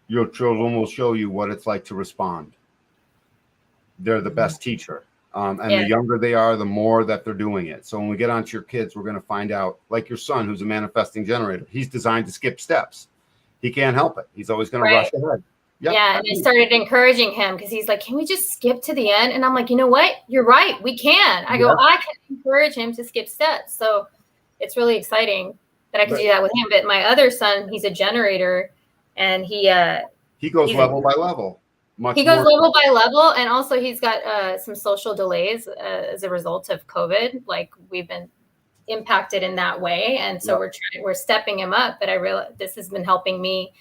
Your children will show you what it's like to respond. They're the best teacher. And the younger they are, the more that they're doing it. So when we get onto your kids, we're going to find out, like your son, who's a manifesting generator, he's designed to skip steps. He can't help it. He's always going to rush ahead. Yep. Yeah. And I started encouraging him because he's like, can we just skip to the end? And I'm like, you know what? You're right. We can. I go, I can encourage him to skip steps. So it's really exciting that I can do that with him. But my other son, he's a generator, and he goes level by level. He goes level by level, and also he's got some social delays as a result of COVID. Like, we've been impacted in that way, and so we're stepping him up. But I realize this has been helping me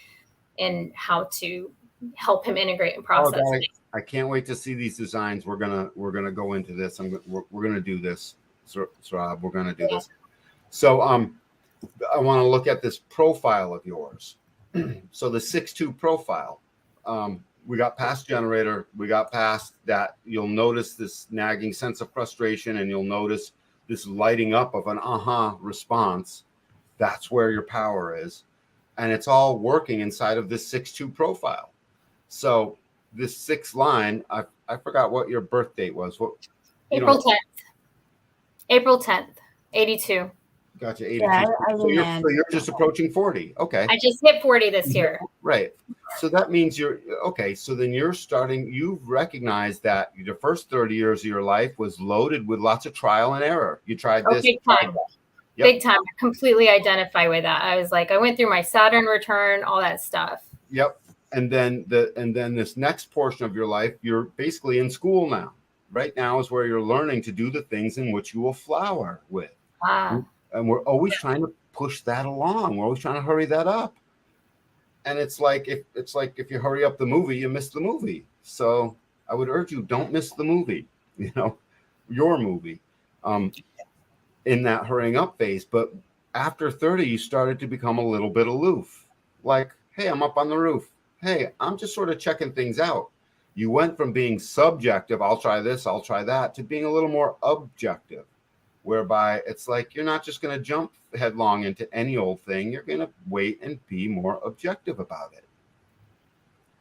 in how to help him integrate and process. Oh, I can't wait to see these designs. We're gonna go into this. We're gonna do this, Rob. We're gonna do this. So I want to look at this profile of yours. So the 6-2 profile. We got past generator. We got past that. You'll notice this nagging sense of frustration, and you'll notice this lighting up of an aha response. That's where your power is. And it's all working inside of this 6-2 profile. So this 6th line, I forgot what your birth date was. What, April 10th. April 10th, 82. Gotcha. 82. Yeah, so you're just approaching 40. Okay. I just hit 40 this year. Right. So that means you're okay. So then you've recognized that the first 30 years of your life was loaded with lots of trial and error. You tried this. Big time. Yep. Big time. I completely identify with that. I was like, I went through my Saturn return, all that stuff. Yep. And then this next portion of your life, you're basically in school now. Right now is where you're learning to do the things in which you will flower with. Wow. And we're always trying to push that along. We're always trying to hurry that up. And it's like if you hurry up the movie, you miss the movie. So I would urge you, don't miss the movie, your movie, in that hurrying up phase. But after 30, you started to become a little bit aloof. Like, hey, I'm up on the roof. Hey, I'm just sort of checking things out. You went from being subjective, I'll try this, I'll try that, to being a little more objective, whereby it's like you're not just going to jump headlong into any old thing. You're going to wait and be more objective about it.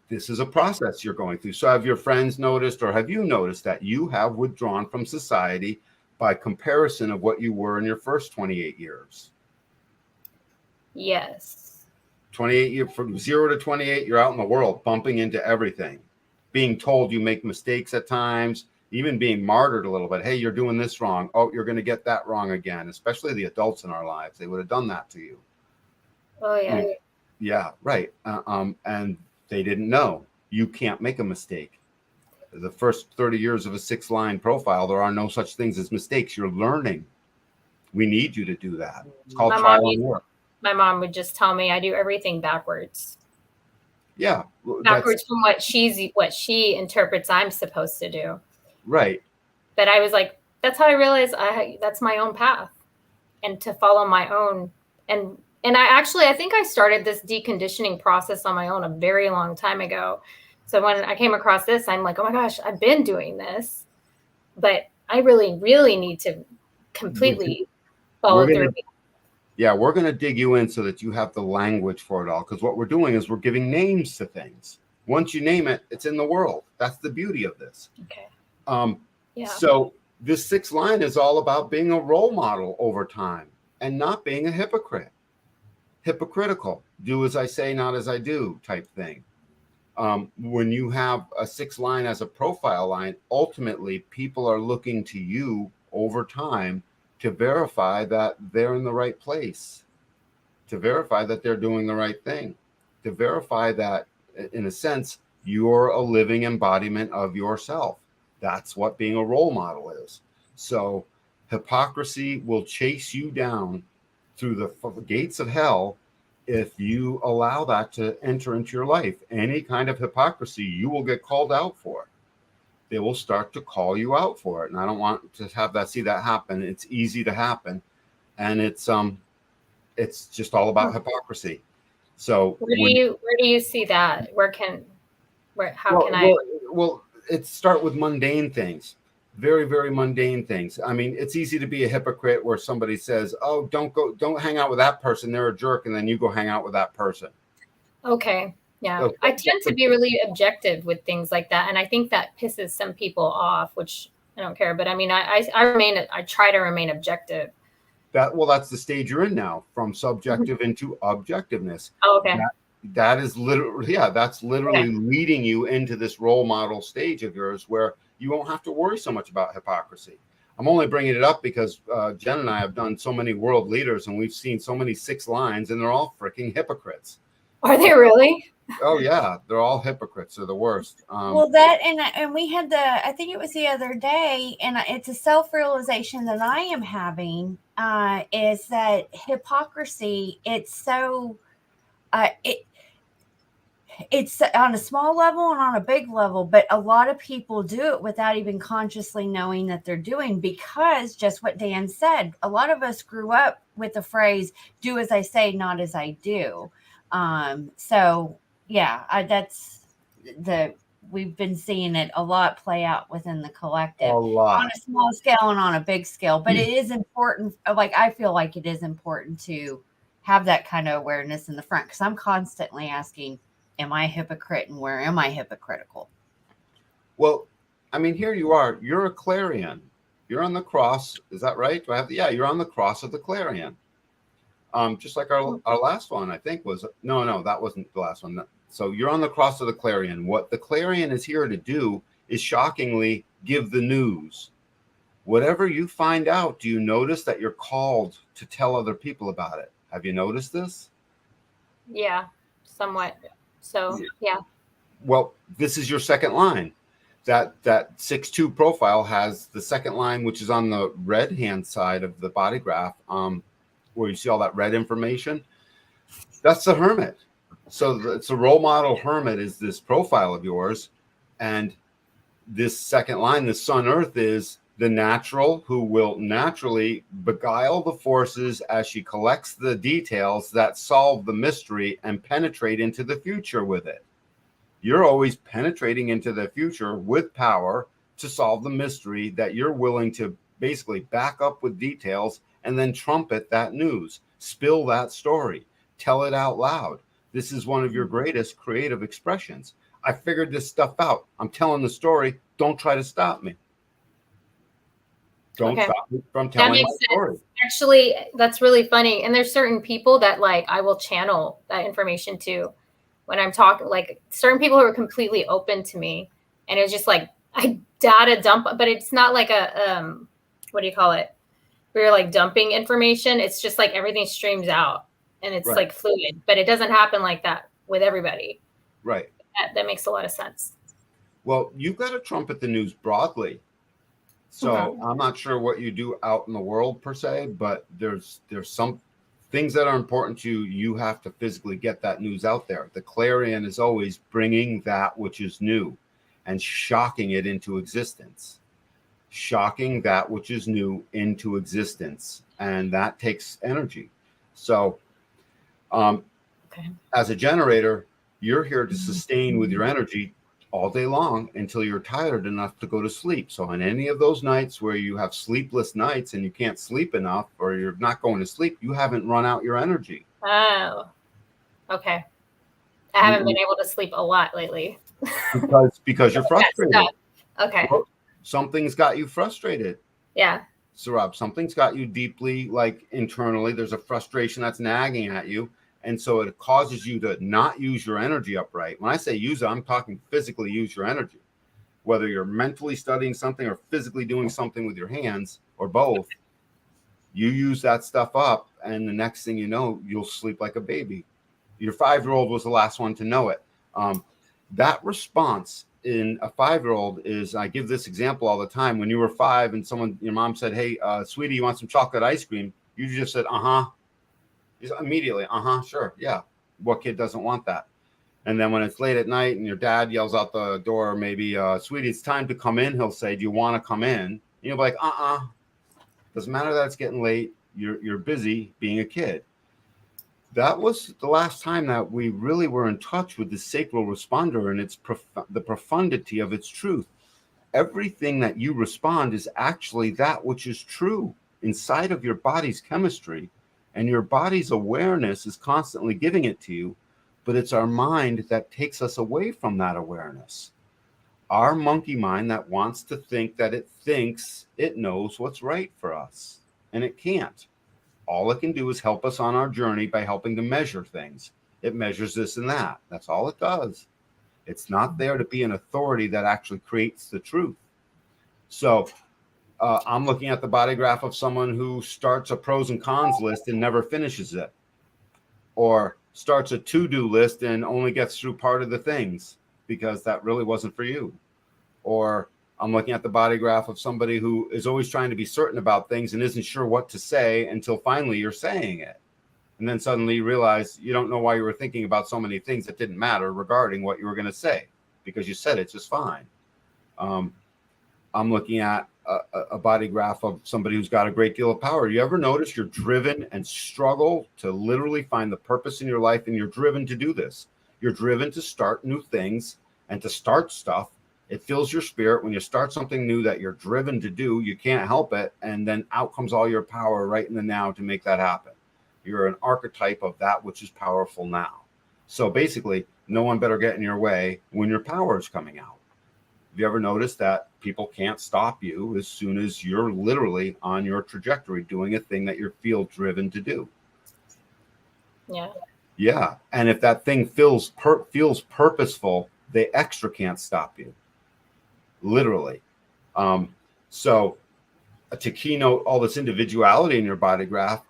This is a process you're going through. So have your friends noticed, or have you noticed that you have withdrawn from society by comparison of what you were in your first 28 years? Yes. 28 years, from 0 to 28, you're out in the world bumping into everything, being told you make mistakes at times, even being martyred a little bit. Hey, you're doing this wrong. Oh, you're going to get that wrong again, especially the adults in our lives. They would have done that to you. Oh, yeah. Yeah, right. And they didn't know. You can't make a mistake. The first 30 years of a 6-line profile, there are no such things as mistakes. You're learning. We need you to do that. It's called trial and error. My mom would just tell me I do everything backwards. Yeah. Backwards from what she interprets I'm supposed to do. Right. But I was like, that's how I realized that's my own path, and to follow my own. And I think I started this deconditioning process on my own a very long time ago. So when I came across this, I'm like, oh my gosh, I've been doing this, but I really, really need to completely follow through. Yeah, we're going to dig you in so that you have the language for it all. Because what we're doing is we're giving names to things. Once you name it, it's in the world. That's the beauty of this. Okay. So this 6th line is all about being a role model over time and not being a hypocrite. Hypocritical, do as I say, not as I do type thing. When you have a 6th line as a profile line, ultimately people are looking to you over time to verify that they're in the right place, to verify that they're doing the right thing, to verify that, in a sense, you're a living embodiment of yourself. That's what being a role model is. So hypocrisy will chase you down through the gates of hell if you allow that to enter into your life. Any kind of hypocrisy, you will get called out for. They will start to call you out for it. And I don't want to see that happen. It's easy to happen. And it's just all about hypocrisy. So where do you see that? How can I? Well, it's start with mundane things, very, very mundane things. I mean, it's easy to be a hypocrite where somebody says, oh, don't hang out with that person, they're a jerk, and then you go hang out with that person. Okay. Yeah. Okay. I tend to be really objective with things like that. And I think that pisses some people off, which I don't care. But I mean, I try to remain objective. That's the stage you're in now, from subjective into objectiveness. Oh, okay. That is literally, that's literally leading you into this role model stage of yours where you won't have to worry so much about hypocrisy. I'm only bringing it up because Jen and I have done so many world leaders, and we've seen so many 6 lines, and they're all freaking hypocrites. Are they really? Oh yeah, they're all hypocrites. They're the worst. Well, that and we had I think it was the other day, and it's a self-realization that I am having, is that hypocrisy, it's so it's on a small level and on a big level, but a lot of people do it without even consciously knowing that they're doing, because just what Dan said, a lot of us grew up with the phrase, do as I say, not as I do. So yeah, we've been seeing it a lot play out within the collective, a lot, on a small scale and on a big scale. But it is important. Like, I feel like it is important to have that kind of awareness in the front, because I'm constantly asking, am I a hypocrite, and where am I hypocritical? Well, I mean, here you are. You're a clarion. You're on the cross. Is that right? Do I have you're on the cross of the clarion. Just like our last one, I think was, no, that wasn't the last one. So you're on the cross of the clarion. What the clarion is here to do is shockingly give the news. Whatever you find out, do you notice that you're called to tell other people about it? Have you noticed this? Yeah, somewhat. So, yeah. Well, this is your second line. That 6-2 profile has the second line, which is on the red hand side of the body graph, where you see all that red information. That's the hermit. So it's a role model hermit is this profile of yours. And this second line, the sun earth, is the natural who will naturally beguile the forces as she collects the details that solve the mystery and penetrate into the future with it. You're always penetrating into the future with power to solve the mystery that you're willing to basically back up with details and then trumpet that news, spill that story, tell it out loud. This is one of your greatest creative expressions. I figured this stuff out. I'm telling the story. Don't try to stop me. Don't stop me from telling my story. Actually, that's really funny. And there's certain people that, like, I will channel that information to when I'm talking, like certain people who are completely open to me. And it's just like, I data dump, but it's not like a, what do you call it? Where you're like dumping information. It's just like everything streams out and it's like fluid, but it doesn't happen like that with everybody. Right. That makes a lot of sense. Well, you've got to trumpet the news broadly. So I'm not sure what you do out in the world per se, but there's some things that are important to you. You have to physically get that news out there. The clarion is always bringing that which is new and shocking it into existence. Shocking that which is new into existence. And that takes energy. So as a generator, you're here to sustain with your energy all day long until you're tired enough to go to sleep. So on any of those nights where you have sleepless nights and you can't sleep enough, or you're not going to sleep, you haven't run out your energy. Oh, okay. I haven't been able to sleep a lot lately. because you're frustrated. Okay. Well, something's got you frustrated. Yeah. So Rob, something's got you deeply, like internally, there's a frustration that's nagging at you. And so it causes you to not use your energy upright. When I say use it, I'm talking physically use your energy. Whether you're mentally studying something or physically doing something with your hands or both, you use that stuff up. And the next thing you know, you'll sleep like a baby. Your 5-year-old was the last one to know it. That response in a 5-year-old is, I give this example all the time. When you were 5 and your mom said, hey, sweetie, you want some chocolate ice cream? You just said, immediately, sure, yeah. What kid doesn't want that? And then when it's late at night and your dad yells out the door, maybe, sweetie, it's time to come in. He'll say, do you want to come in? And you'll be like, doesn't matter that it's getting late. You're busy being a kid. That was the last time that we really were in touch with the sacral responder and its the profundity of its truth. everything that you respond is actually that which is true inside of your body's chemistry, and your body's awareness is constantly giving it to you, but it's our mind that takes us away from that awareness. Our monkey mind that wants to think that it thinks it knows what's right for us, and it can't. All it can do is help us on our journey by helping to measure things. It measures this and that. That's all it does. It's not there to be an authority that actually creates the truth. So I'm looking at the body graph of someone who starts a pros and cons list and never finishes it, or starts a to-do list and only gets through part of the things because that really wasn't for you. Or I'm looking at the body graph of somebody who is always trying to be certain about things and isn't sure what to say until finally you're saying it. And then suddenly you realize you don't know why you were thinking about so many things that didn't matter regarding what you were going to say, because you said it just fine. I'm looking at a body graph of somebody who's got a great deal of power. You ever notice you're driven and struggle to literally find the purpose in your life, and you're driven to do this? You're driven to start new things and to start stuff. It fills your spirit. When you start something new that you're driven to do, you can't help it. And then out comes all your power right in the now to make that happen. You're an archetype of that which is powerful now. So basically, no one better get in your way when your power is coming out. Have you ever noticed that people can't stop you as soon as you're literally on your trajectory doing a thing that you feel driven to do? Yeah. Yeah. And if that thing feels purposeful, they extra can't stop you. Literally. So to keynote all this individuality in your body graph,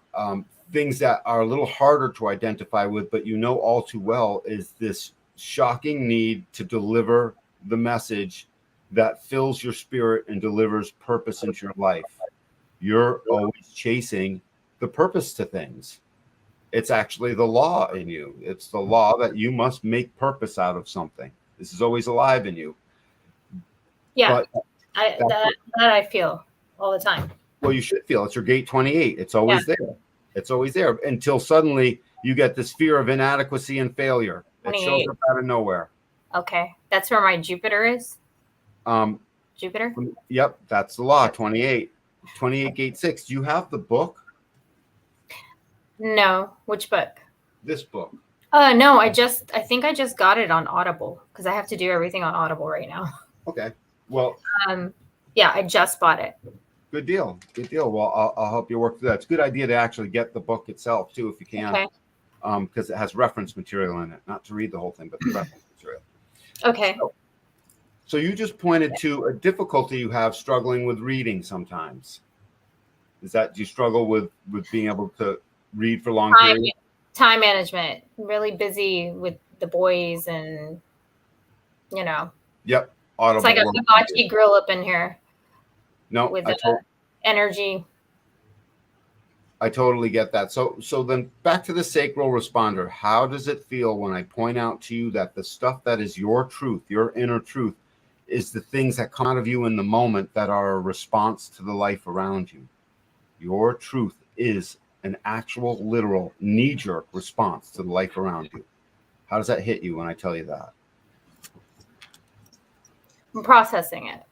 things that are a little harder to identify with, but you know all too well, is this shocking need to deliver the message that fills your spirit and delivers purpose into your life. You're always chasing the purpose to things. It's actually the law in you. It's the law that you must make purpose out of something. This is always alive in you. Yeah. But that I feel all the time. Well, you should feel it's your gate 28. It's always there. It's always there until suddenly you get this fear of inadequacy and failure. It shows up out of nowhere. Okay. That's where my Jupiter is. Jupiter? Yep. That's the law. 28 gate 6. Do you have the book? No. Which book? This book. No, I think I just got it on Audible because I have to do everything on Audible right now. Okay. Well, yeah, I just bought it. Good deal. Good deal. Well, I'll help you work through that. It's a good idea to actually get the book itself too, if you can. Okay. Because it has reference material in it. Not to read the whole thing, but the reference material. Okay. So you just pointed to a difficulty you have struggling with reading sometimes. Is that, do you struggle with being able to read for long periods? Time management. Really busy with the boys and, you know. Yep. Audible. It's like a hibachi grill up in here. No, with energy. I totally get that. So then back to the sacral responder. How does it feel when I point out to you that the stuff that is your truth, your inner truth, is the things that come out of you in the moment that are a response to the life around you? Your truth is an actual, literal, knee-jerk response to the life around you. How does that hit you when I tell you that? I'm processing it.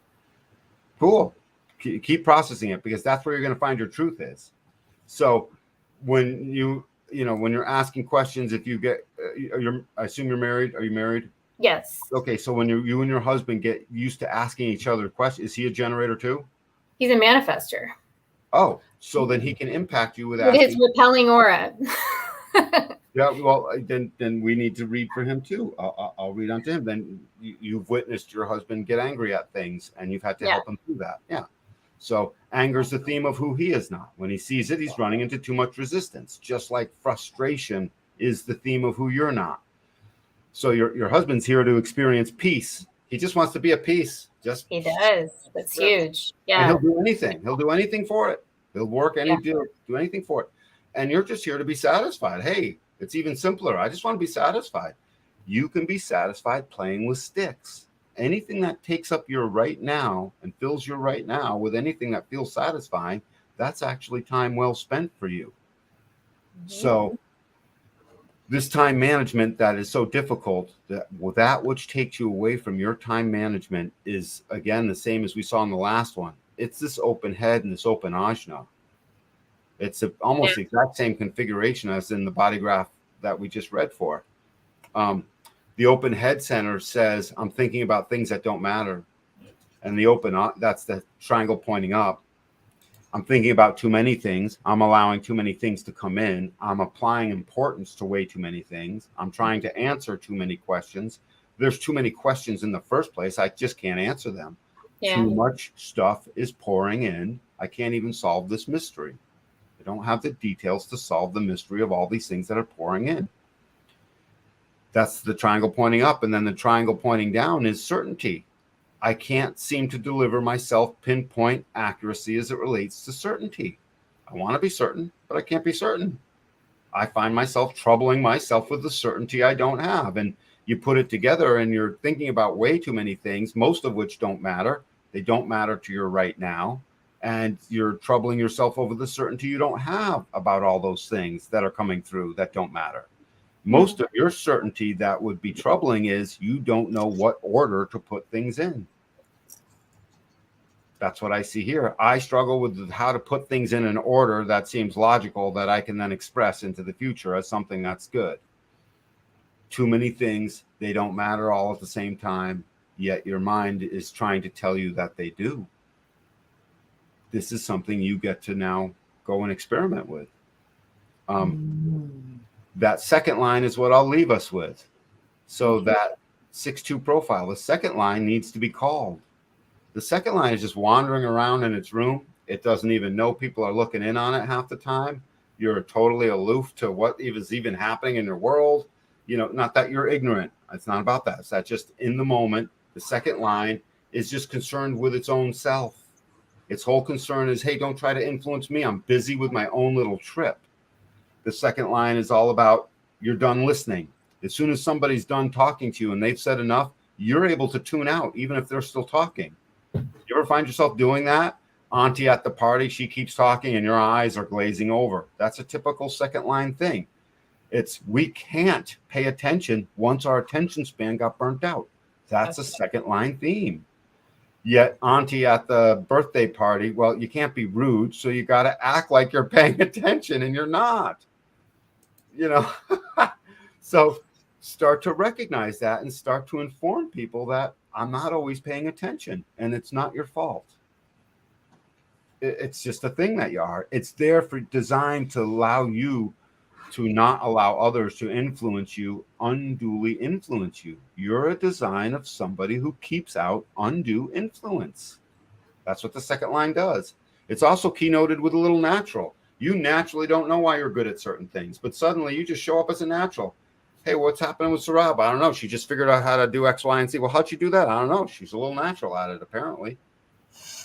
Cool. Keep processing it, because that's where you're going to find your truth is. So when when you're asking questions, if you get, I assume you're married. Are you married? Yes. Okay. So when you and your husband get used to asking each other questions, is he a generator too? He's a manifester. Oh, so then he can impact you with his repelling aura. Yeah. Well, then we need to read for him too. I'll read onto him. Then you've witnessed your husband get angry at things, and you've had to help him through that. Yeah. So anger is the theme of who he is not. When he sees it, he's running into too much resistance, just like frustration is the theme of who you're not. So your husband's here to experience peace. He just wants to be at peace. He does. That's huge. Yeah. And he'll do anything. He'll do anything for it. He'll work do anything for it. And you're just here to be satisfied. Hey, it's even simpler. I just want to be satisfied. You can be satisfied playing with sticks. Anything that takes up your right now and fills your right now with anything that feels satisfying, that's actually time well spent for you. Mm-hmm. So This time management that is so difficult, that which takes you away from your time management is, again, the same as we saw in the last one. It's this open head and this open ajna. It's almost the exact same configuration as in the body graph that we just read for. The open head center says, I'm thinking about things that don't matter. And the open, that's the triangle pointing up. I'm thinking about too many things. I'm allowing too many things to come in. I'm applying importance to way too many things. I'm trying to answer too many questions. There's too many questions in the first place. I just can't answer them. Yeah. Too much stuff is pouring in. I can't even solve this mystery. I don't have the details to solve the mystery of all these things that are pouring in. That's the triangle pointing up. And then the triangle pointing down is certainty. I can't seem to deliver myself pinpoint accuracy as it relates to certainty. I want to be certain, but I can't be certain. I find myself troubling myself with the certainty I don't have. And you put it together and you're thinking about way too many things, most of which don't matter. They don't matter to your right now. And you're troubling yourself over the certainty you don't have about all those things that are coming through that don't matter. Most of your certainty that would be troubling is you don't know what order to put things in. That's what I see here. I struggle with how to put things in an order that seems logical that I can then express into the future as something that's good. Too many things, they don't matter all at the same time, yet your mind is trying to tell you that they do. This is something you get to now go and experiment with. That second line is what I'll leave us with. So that 6-2 profile, the second line needs to be called. The second line is just wandering around in its room. It doesn't even know people are looking in on it half the time. You're totally aloof to what is even happening in your world. You know, not that you're ignorant. It's not about that. It's that just in the moment, the second line is just concerned with its own self. Its whole concern is, hey, don't try to influence me. I'm busy with my own little trip. The second line is all about you're done listening. As soon as somebody's done talking to you and they've said enough, you're able to tune out, even if they're still talking. You ever find yourself doing that? Auntie at the party, she keeps talking and your eyes are glazing over. That's a typical second line thing. It's we can't pay attention once our attention span got burnt out. That's a second line theme. Yet auntie at the birthday party, well, you can't be rude, so you got to act like you're paying attention and you're not. You know, so start to recognize that and start to inform people that I'm not always paying attention and it's not your fault. It's just a thing that you are. It's there for designed to allow you to not allow others to influence you, unduly influence you. You're a design of somebody who keeps out undue influence. That's what the second line does. It's also keynoted with a little natural. You naturally don't know why you're good at certain things, but suddenly you just show up as a natural. Hey, what's happening with Sarab? I don't know. She just figured out how to do X, Y, and Z. Well, how'd you do that? I don't know. She's a little natural at it, apparently.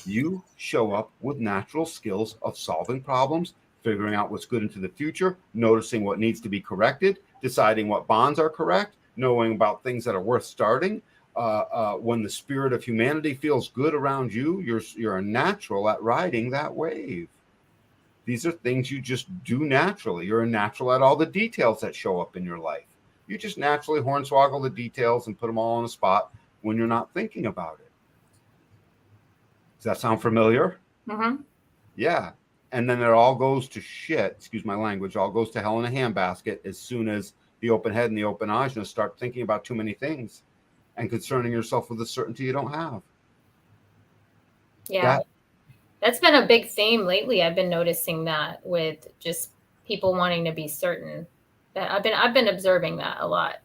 You show up with natural skills of solving problems, figuring out what's good into the future, noticing what needs to be corrected, deciding what bonds are correct, knowing about things that are worth starting. When the spirit of humanity feels good around you, you're a natural at riding that wave. These are things you just do naturally. You're a natural at all the details that show up in your life. You just naturally hornswoggle the details and put them all on a spot when you're not thinking about it. Does that sound familiar? Mm-hmm. Yeah. And then it all goes to shit, excuse my language, all goes to hell in a handbasket as soon as the open head and the open ajna start thinking about too many things and concerning yourself with a certainty you don't have. Yeah. That's been a big theme lately. I've been noticing that with just people wanting to be certain. That I've been observing that a lot.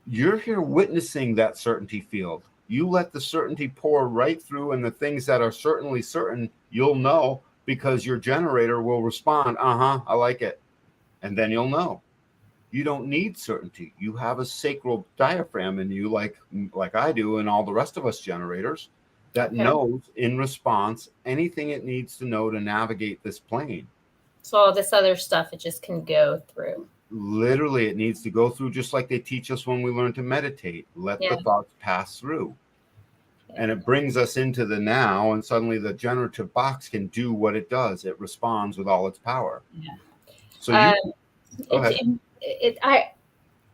You're here witnessing that certainty field. You let the certainty pour right through, and the things that are certainly certain, you'll know because your generator will respond, I like it. And then you'll know. You don't need certainty. You have a sacral diaphragm in you like I do and all the rest of us generators that knows in response anything it needs to know to navigate this plane. So all this other stuff, it just can go through. Literally, it needs to go through just like they teach us when we learn to meditate. Let the thoughts pass through. And it brings us into the now, and suddenly the generative box can do what it does. It responds with all its power. Yeah. So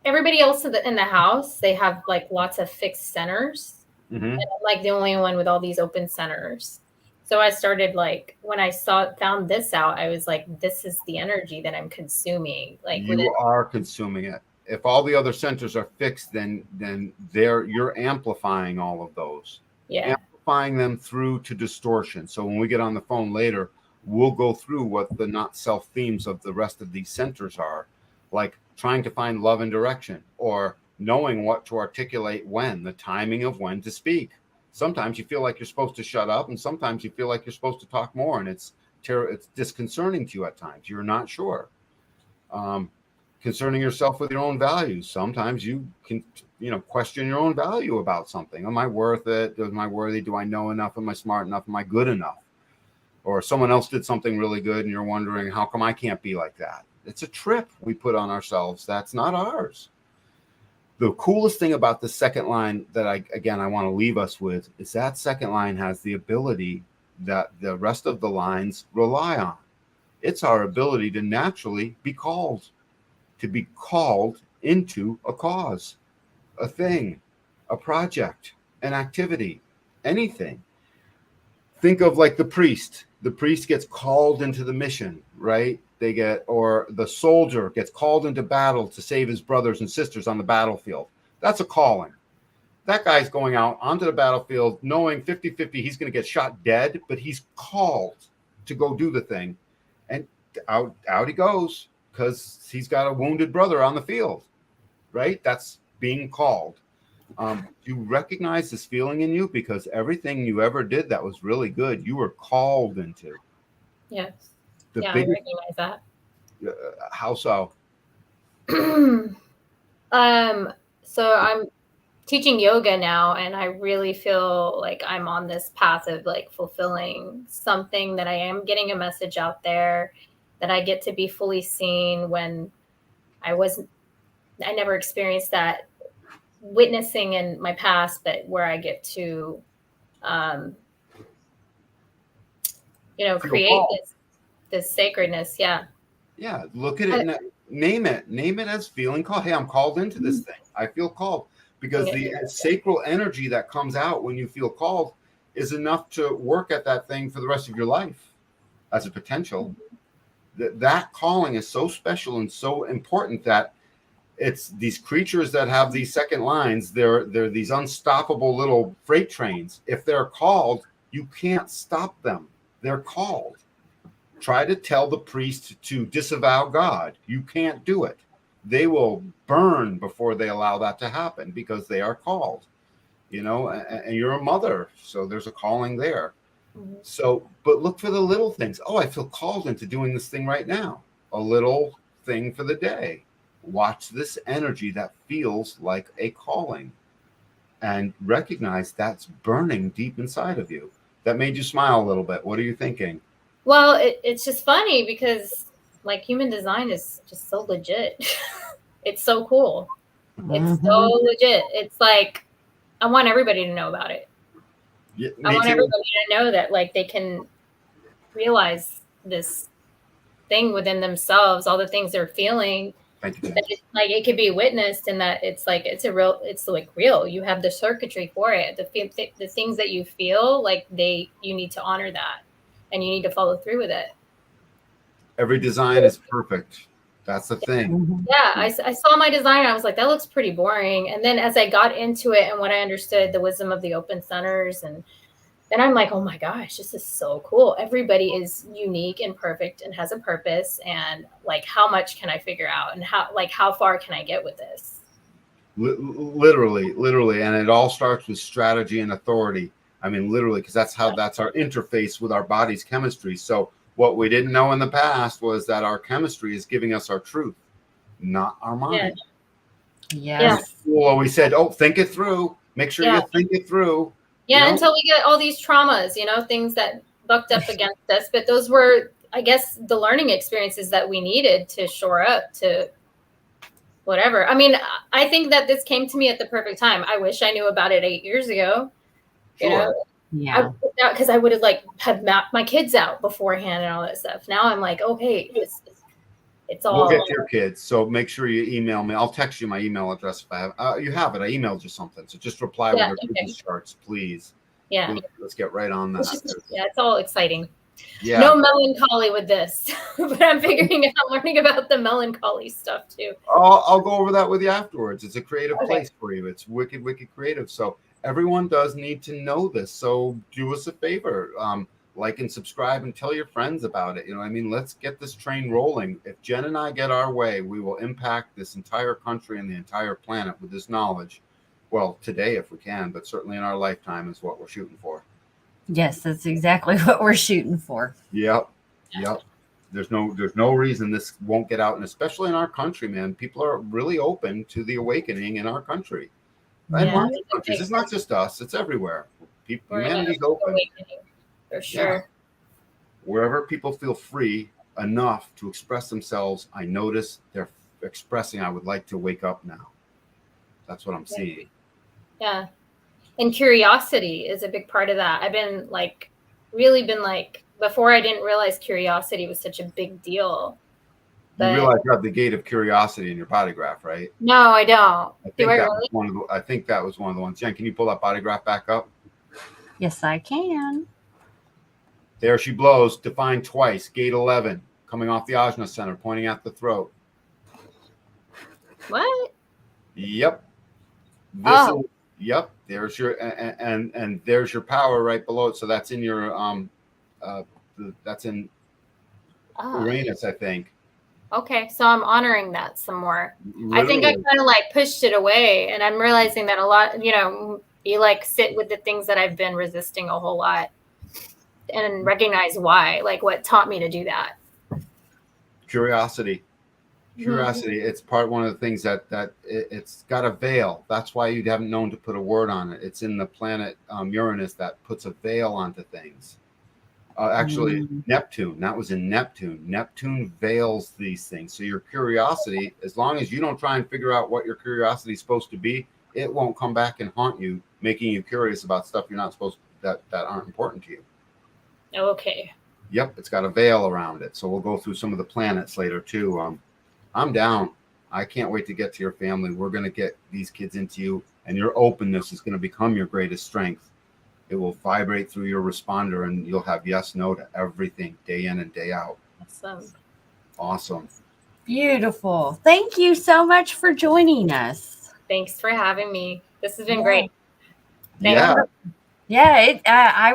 everybody else in the house, they have like lots of fixed centers. Mm-hmm. And I'm like the only one with all these open centers. So I started like, when I found this out, I was like, this is the energy that I'm consuming. Like You are consuming it. If all the other centers are fixed, then you're amplifying all of those. Yeah. Amplifying them through to distortion. So when we get on the phone later, we'll go through what the not self themes of the rest of these centers are, like trying to find love and direction, or knowing what to articulate when, the timing of when to speak. Sometimes you feel like you're supposed to shut up, and sometimes you feel like you're supposed to talk more, and it's disconcerting to you at times. You're not sure. Concerning yourself with your own values. Sometimes you can, question your own value about something. Am I worth it? Am I worthy? Do I know enough? Am I smart enough? Am I good enough? Or someone else did something really good, and you're wondering, how come I can't be like that? It's a trip we put on ourselves. That's not ours. The coolest thing about the second line that I want to leave us with is that second line has the ability that the rest of the lines rely on. It's our ability to naturally be called into a cause, a thing, a project, an activity, anything. Think of like the priest. The priest gets called into the mission, right? Or the soldier gets called into battle to save his brothers and sisters on the battlefield. That's a calling. That guy's going out onto the battlefield knowing 50-50 he's going to get shot dead, but he's called to go do the thing. And out he goes because he's got a wounded brother on the field, right? That's being called. You recognize this feeling in you because everything you ever did that was really good, you were called into. Yes. I recognize that. How so? So I'm teaching yoga now, and I really feel like I'm on this path of like fulfilling something, that I am getting a message out there, that I get to be fully seen when I never experienced that witnessing in my past, but where I get to, create this sacredness. Yeah. Yeah. Look at it. Name it as feeling called. Hey, I'm called into this thing. I feel called, because the sacral energy that comes out when you feel called is enough to work at that thing for the rest of your life as a potential. That calling is so special and so important that it's these creatures that have these second lines. They're these unstoppable little freight trains. If they're called, you can't stop them. They're called. Try to tell the priest to disavow God. You can't do it. They will burn before they allow that to happen because they are called, and you're a mother. So there's a calling there. Mm-hmm. So, but look for the little things. Oh, I feel called into doing this thing right now. A little thing for the day. Watch this energy that feels like a calling and recognize that's burning deep inside of you. That made you smile a little bit. What are you thinking? Well, it's just funny because like human design is just so legit. It's so cool. It's so legit. It's like, I want everybody to know about it. Yeah, I want everybody to know that like they can realize this thing within themselves, all the things they're feeling. Thank you. That like it could be witnessed, and that it's like it's like real. You have the circuitry for it. The things that you feel like you need to honor that, and you need to follow through with it. Every design is perfect. That's the thing. Yeah, I saw my design and I was like, that looks pretty boring. And then as I got into it and when I understood the wisdom of the open centers, and then I'm like, oh my gosh, this is so cool. Everybody is unique and perfect and has a purpose. And like, how much can I figure out? And how far can I get with this? Literally. And it all starts with strategy and authority. I mean, literally, because that's our interface with our body's chemistry. So what we didn't know in the past was that our chemistry is giving us our truth, not our mind. Yeah. Well, we said, think it through. Make sure you think it through. Yeah, until we get all these traumas, things that bucked up against us. But those were, I guess, the learning experiences that we needed to shore up to whatever. I mean, I think that this came to me at the perfect time. I wish I knew about it 8 years ago. Sure. Yeah. Because I would have had mapped my kids out beforehand and all that stuff. Now I'm like, okay, it's We'll all get to your kids. So make sure you email me. I'll text you my email address if I have. You have it. I emailed you something. So just reply with your business charts, please. Yeah. Let's get right on that. It's all exciting. Yeah. No melancholy with this, but I'm figuring out, learning about the melancholy stuff too. I'll go over that with you afterwards. It's a creative place for you. It's wicked, wicked creative. So everyone does need to know this. So do us a favor, like and subscribe and tell your friends about it. You know, I mean, let's get this train rolling. If Jen and I get our way, we will impact this entire country and the entire planet with this knowledge. Well, today, if we can, but certainly in our lifetime is what we're shooting for. Yes, that's exactly what we're shooting for. Yep. There's no reason this won't get out, and especially in our country, man. People are really open to the awakening in our country. And lots of countries. It's not just us; it's everywhere. Humanity's open for sure. Yeah. Wherever people feel free enough to express themselves, I notice they're expressing, "I would like to wake up now." That's what I'm seeing. Yeah. And curiosity is a big part of that. I've been really been before I didn't realize curiosity was such a big deal. You realize you have the gate of curiosity in your body graph, right? No, I don't. I think that was one of the ones. Jen, can you pull that body graph back up? Yes, I can. There she blows, defined twice, gate 11, coming off the ajna center, pointing at the throat. What? Yep. Yep. There's your and there's your power right below it. So that's in your that's in Uranus, I think. Okay, so I'm honoring that some more. Literally. I think I kind of pushed it away, and I'm realizing that a lot, you sit with the things that I've been resisting a whole lot, and recognize why, what taught me to do that. Curiosity. It's one of the things that it's got a veil. That's why you haven't known to put a word on it. It's in the planet Uranus that puts a veil onto things. Actually, Neptune. That was in Neptune. Neptune veils these things. So your curiosity, as long as you don't try and figure out what your curiosity is supposed to be, it won't come back and haunt you, making you curious about stuff you're not supposed to, that aren't important to you. Okay. Yep, it's got a veil around it. So we'll go through some of the planets later too. I'm down. I can't wait to get to your family. We're going to get these kids into you, and your openness is going to become your greatest strength. It will vibrate through your responder, and you'll have yes, no to everything day in and day out. Awesome. Beautiful. Thank you so much for joining us. Thanks for having me. This has been great. I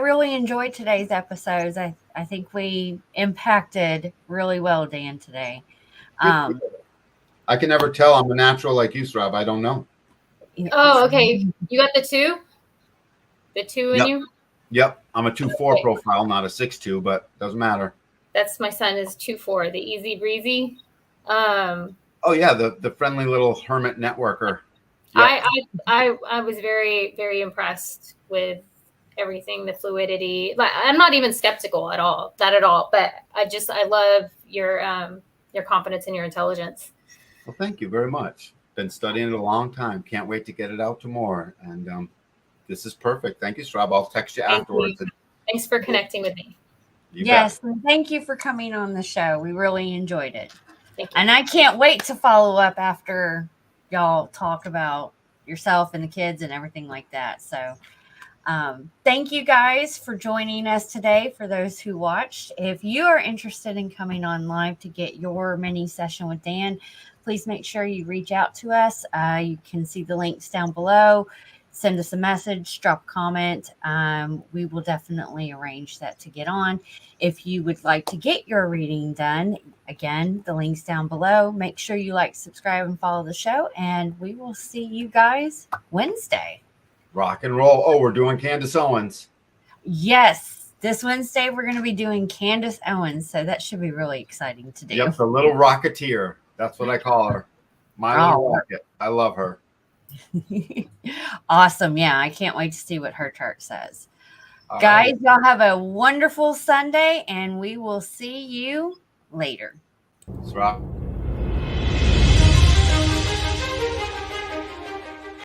really enjoyed today's episodes. I think we impacted really well, Dan, today. I can never tell. I'm a natural like you, Rob. I don't know. Oh, okay. You got the 2? The 2 in you? Yep. I'm a 2-4 profile, not a 6-2, but doesn't matter. That's my son is 2-4, the easy breezy. Oh yeah, the friendly little hermit networker. Yep. I was very, very impressed with everything, the fluidity. I'm not even skeptical at all, not at all. But I love your confidence and your intelligence. Well, thank you very much. Been studying it a long time. Can't wait to get it out to more. And this is perfect. Thank you, Straub. I'll text you afterwards. Thanks for connecting with me. Yes, and thank you for coming on the show. We really enjoyed it. And I can't wait to follow up after y'all talk about yourself and the kids and everything like that. So thank you guys for joining us today. For those who watched, if you are interested in coming on live to get your mini session with Dan, please make sure you reach out to us. You can see the links down below. Send us a message, drop a comment. We will definitely arrange that to get on. If you would like to get your reading done, again, the link's down below. Make sure you like, subscribe, and follow the show. And we will see you guys Wednesday. Rock and roll. Oh, we're doing Candace Owens. Yes. This Wednesday, we're going to be doing Candace Owens. So that should be really exciting to do. Yep, the little rocketeer. That's what I call her. My little rocket. I love her. Awesome. Yeah, I can't wait to see what her chart says. Guys, y'all have a wonderful Sunday, and we will see you later. That's right.